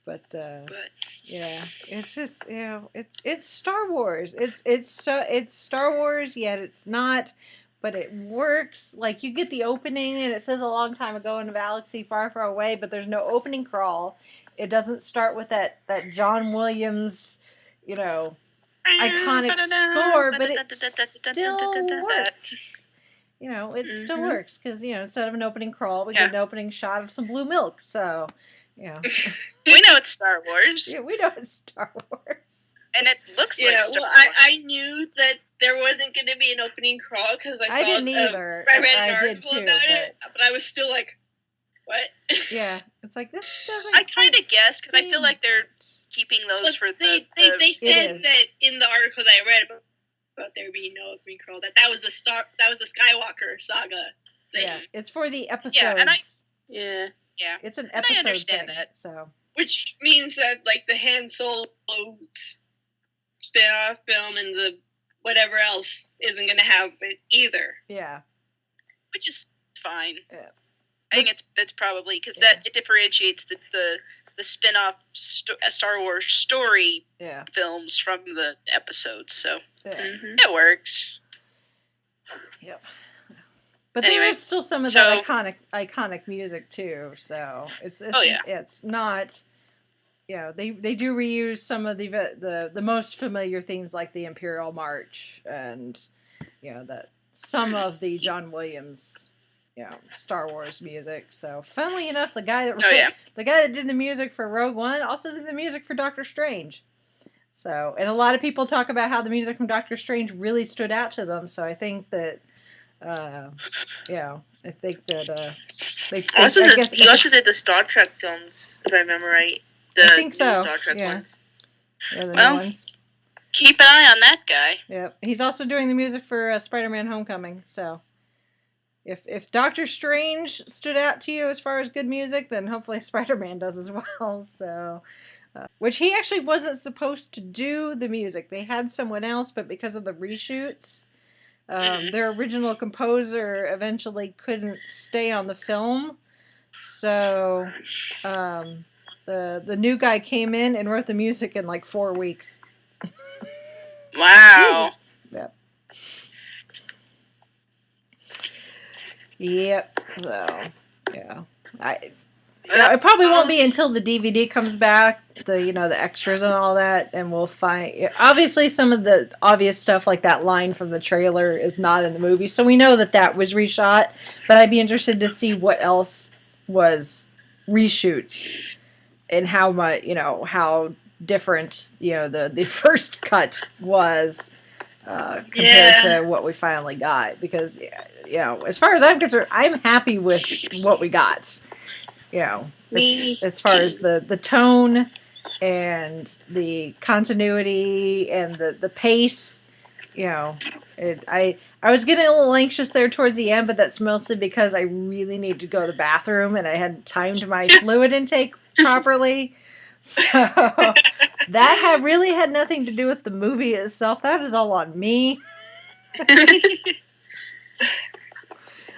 [SPEAKER 2] But yeah, it's just it's Star Wars. It's Star Wars, yet it's not. But it works. Like, you get the opening, and it says a long time ago in a galaxy far, far away, but there's no opening crawl. It doesn't start with that John Williams, iconic score, but it still works. It still works, because, instead of an opening crawl, we get an opening shot of some blue milk, so,
[SPEAKER 4] We know it's Star Wars.
[SPEAKER 2] Yeah, we know it's Star Wars.
[SPEAKER 4] And it looks like Star Wars.
[SPEAKER 3] I knew that there wasn't going to be an opening crawl, because I
[SPEAKER 2] didn't either.
[SPEAKER 3] I read an article about it, but I was still like, what?
[SPEAKER 2] Yeah, it's like, this doesn't.
[SPEAKER 4] I kind of guessed, because I feel like they're keeping those for
[SPEAKER 3] they said that in the article that I read about there being no opening crawl, that was the Skywalker saga thing.
[SPEAKER 2] Yeah, it's for the episodes.
[SPEAKER 3] Yeah,
[SPEAKER 2] it's an episode
[SPEAKER 4] I understand
[SPEAKER 2] thing,
[SPEAKER 4] that.
[SPEAKER 2] So,
[SPEAKER 3] which means that, like, the Han Solo spin-off film and the whatever else isn't going to have it either.
[SPEAKER 2] Yeah,
[SPEAKER 4] which is fine.
[SPEAKER 2] Yeah.
[SPEAKER 4] I think it's probably because that it differentiates the spin-off Star Wars story films from the episodes, so it works. Yep.
[SPEAKER 2] But there is still some of that iconic music too, so it's not. They do reuse some of the most familiar themes, like the Imperial March and some of the John Williams Star Wars music. So, funnily enough, the guy that did the music for Rogue One also did the music for Doctor Strange. So, and a lot of people talk about how the music from Doctor Strange really stood out to them. So, I think that, I think that
[SPEAKER 5] he also did the Star Trek films, if I remember right.
[SPEAKER 2] I think so.
[SPEAKER 5] Star Trek ones.
[SPEAKER 2] Yeah, the new ones.
[SPEAKER 4] Keep an eye on that guy.
[SPEAKER 2] Yep, he's also doing the music for Spider-Man: Homecoming. So, if Doctor Strange stood out to you as far as good music, then hopefully Spider-Man does as well. So. Which he actually wasn't supposed to do the music. They had someone else, but because of the reshoots, their original composer eventually couldn't stay on the film. So the new guy came in and wrote the music in like 4 weeks.
[SPEAKER 4] Wow.
[SPEAKER 2] Yep. Yep. So, yeah. It probably won't be until the DVD comes back, the extras and all that, and we'll find. Obviously, some of the obvious stuff, like that line from the trailer, is not in the movie, so we know that was reshot. But I'd be interested to see what else was reshoots and how much, how different, the first cut was compared to what we finally got. Because, as far as I'm concerned, I'm happy with what we got. As far as the tone and the continuity and the pace, I was getting a little anxious there towards the end, but that's mostly because I really needed to go to the bathroom and I hadn't timed my fluid intake properly. So that really had nothing to do with the movie itself. That is all on me.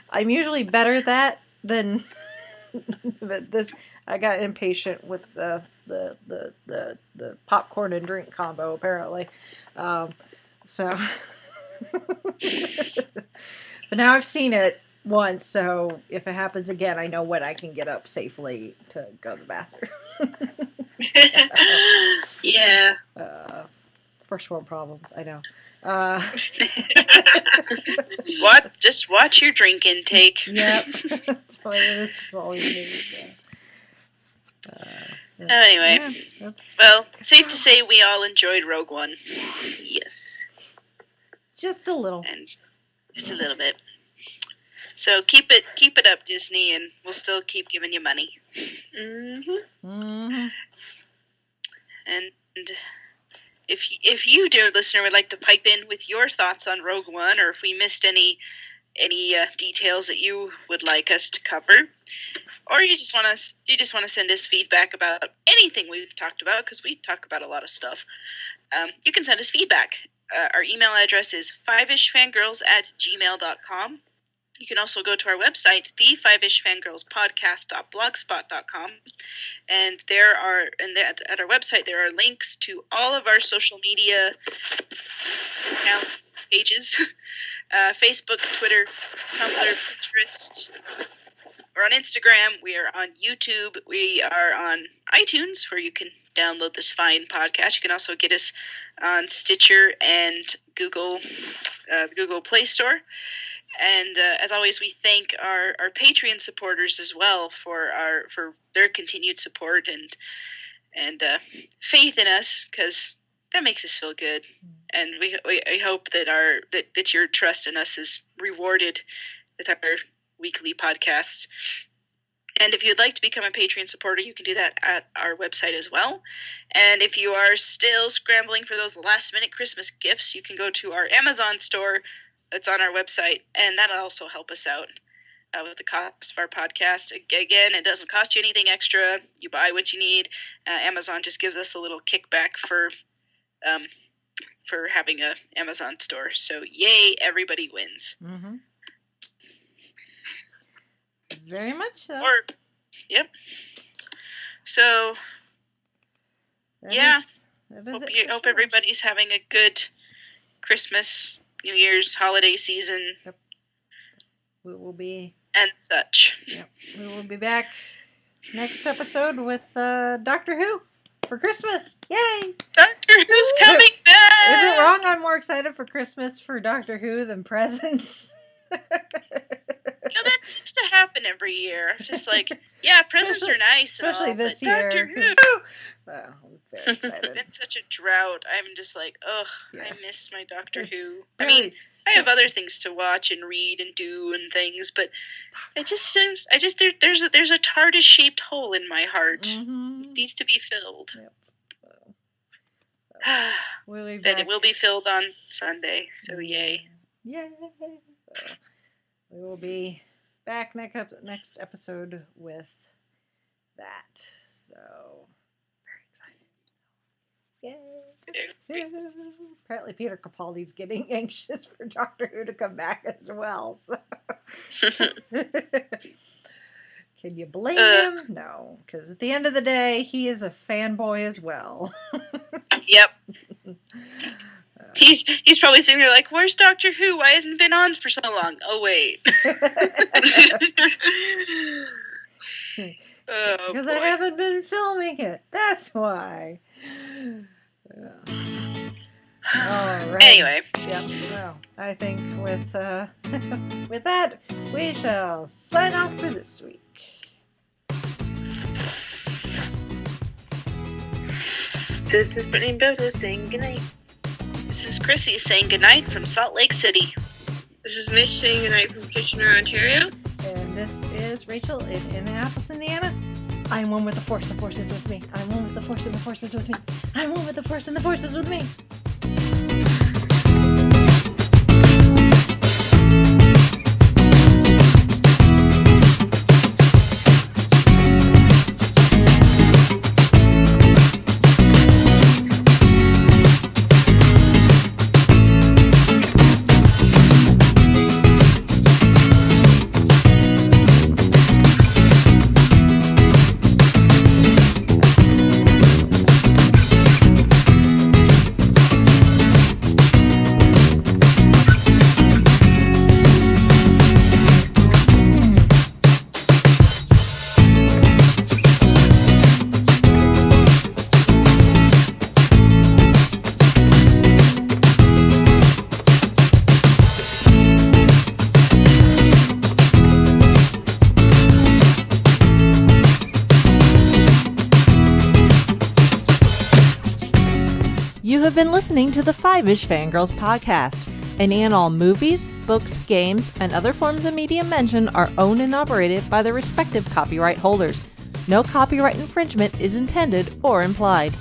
[SPEAKER 2] I'm usually better at that than. But I got impatient with the popcorn and drink combo apparently. So, but now I've seen it once, so if it happens again, I know when I can get up safely to go to the bathroom.
[SPEAKER 3] Yeah.
[SPEAKER 2] First world problems, I know.
[SPEAKER 4] Just watch your drink intake.
[SPEAKER 2] Yep. That's what it is. Always needed,
[SPEAKER 4] Anyway, well, safe to say we all enjoyed Rogue One.
[SPEAKER 5] Yes.
[SPEAKER 2] Just a little.
[SPEAKER 4] And just a little bit. So keep it up, Disney, and we'll still keep giving you money.
[SPEAKER 5] Mm-hmm.
[SPEAKER 2] Mm-hmm.
[SPEAKER 4] And if you, dear listener, would like to pipe in with your thoughts on Rogue One, or if we missed any details that you would like us to cover, or you just want to send us feedback about anything we've talked about, because we talk about a lot of stuff, you can send us feedback. Our email address is 5ishfangirls@gmail.com. You can also go to our website, the5ishfangirlspodcast.blogspot.com, and at our website there are links to all of our social media accounts, pages, Facebook, Twitter, Tumblr, Pinterest. We're on Instagram. We are on YouTube. We are on iTunes, where you can download this fine podcast. You can also get us on Stitcher and Google Play Store. And as always, we thank our Patreon supporters as well for their continued support and faith in us, because that makes us feel good. And we hope that your trust in us is rewarded with our weekly podcast. And if you'd like to become a Patreon supporter, you can do that at our website as well. And if you are still scrambling for those last-minute Christmas gifts, you can go to our Amazon store that's on our website, and that'll also help us out with the cost of our podcast. Again, it doesn't cost you anything extra. You buy what you need. Amazon just gives us a little kickback for having a Amazon store. So, yay, everybody wins.
[SPEAKER 2] Mm-hmm. Very much so.
[SPEAKER 4] Yep. So, hope everybody's having a good Christmas, New Year's, holiday season.
[SPEAKER 2] Yep. We will be.
[SPEAKER 4] And such.
[SPEAKER 2] Yep. We will be back next episode with Doctor Who for Christmas. Yay!
[SPEAKER 4] Doctor Who's coming back!
[SPEAKER 2] Is it wrong I'm more excited for Christmas for Doctor Who than presents?
[SPEAKER 4] That seems to happen every year. Just like, yeah, presents are nice,
[SPEAKER 2] especially
[SPEAKER 4] and all,
[SPEAKER 2] this
[SPEAKER 4] but
[SPEAKER 2] year.
[SPEAKER 4] Doctor Who.
[SPEAKER 2] Well, I'm very
[SPEAKER 4] It's
[SPEAKER 2] excited.
[SPEAKER 4] been such a drought. I'm just like, ugh,
[SPEAKER 2] Yeah.
[SPEAKER 4] I miss my Doctor Who. I
[SPEAKER 2] Really?
[SPEAKER 4] mean, I have other things to watch and read and do and things, but it just seems, there's a TARDIS-shaped hole in my heart.
[SPEAKER 2] Mhm.
[SPEAKER 4] It needs to be filled.
[SPEAKER 2] Yep. We'll be
[SPEAKER 4] But
[SPEAKER 2] back.
[SPEAKER 4] it will be filled on Sunday, so yay.
[SPEAKER 2] Yay! So, we will be back next episode with that. So, very excited. Yay! Apparently, Peter Capaldi's getting anxious for Doctor Who to come back as well. So. Can you blame him? No, because at the end of the day, he is a fanboy as well.
[SPEAKER 4] Yep. He's probably sitting there like, where's Doctor Who? Why hasn't it been on for so long? Oh, wait.
[SPEAKER 2] Because I haven't been filming it. That's why. All right.
[SPEAKER 4] Anyway.
[SPEAKER 2] Yep. Well, I think with with that, we shall sign off for this week.
[SPEAKER 5] This is Brittany and Boda saying goodnight.
[SPEAKER 4] This is Chrissy saying goodnight from Salt Lake City.
[SPEAKER 3] This is Mitch saying goodnight from Kitchener, Ontario.
[SPEAKER 2] And this is Rachel in Indianapolis, Indiana. I'm one with the Force is with me. I'm one with the Force and the Force is with me. I'm one with the Force and the Force is with me. You have been listening to the Five-ish Fangirls podcast. Any and all movies, books, games, and other forms of media mentioned are owned and operated by their respective copyright holders. No copyright infringement is intended or implied.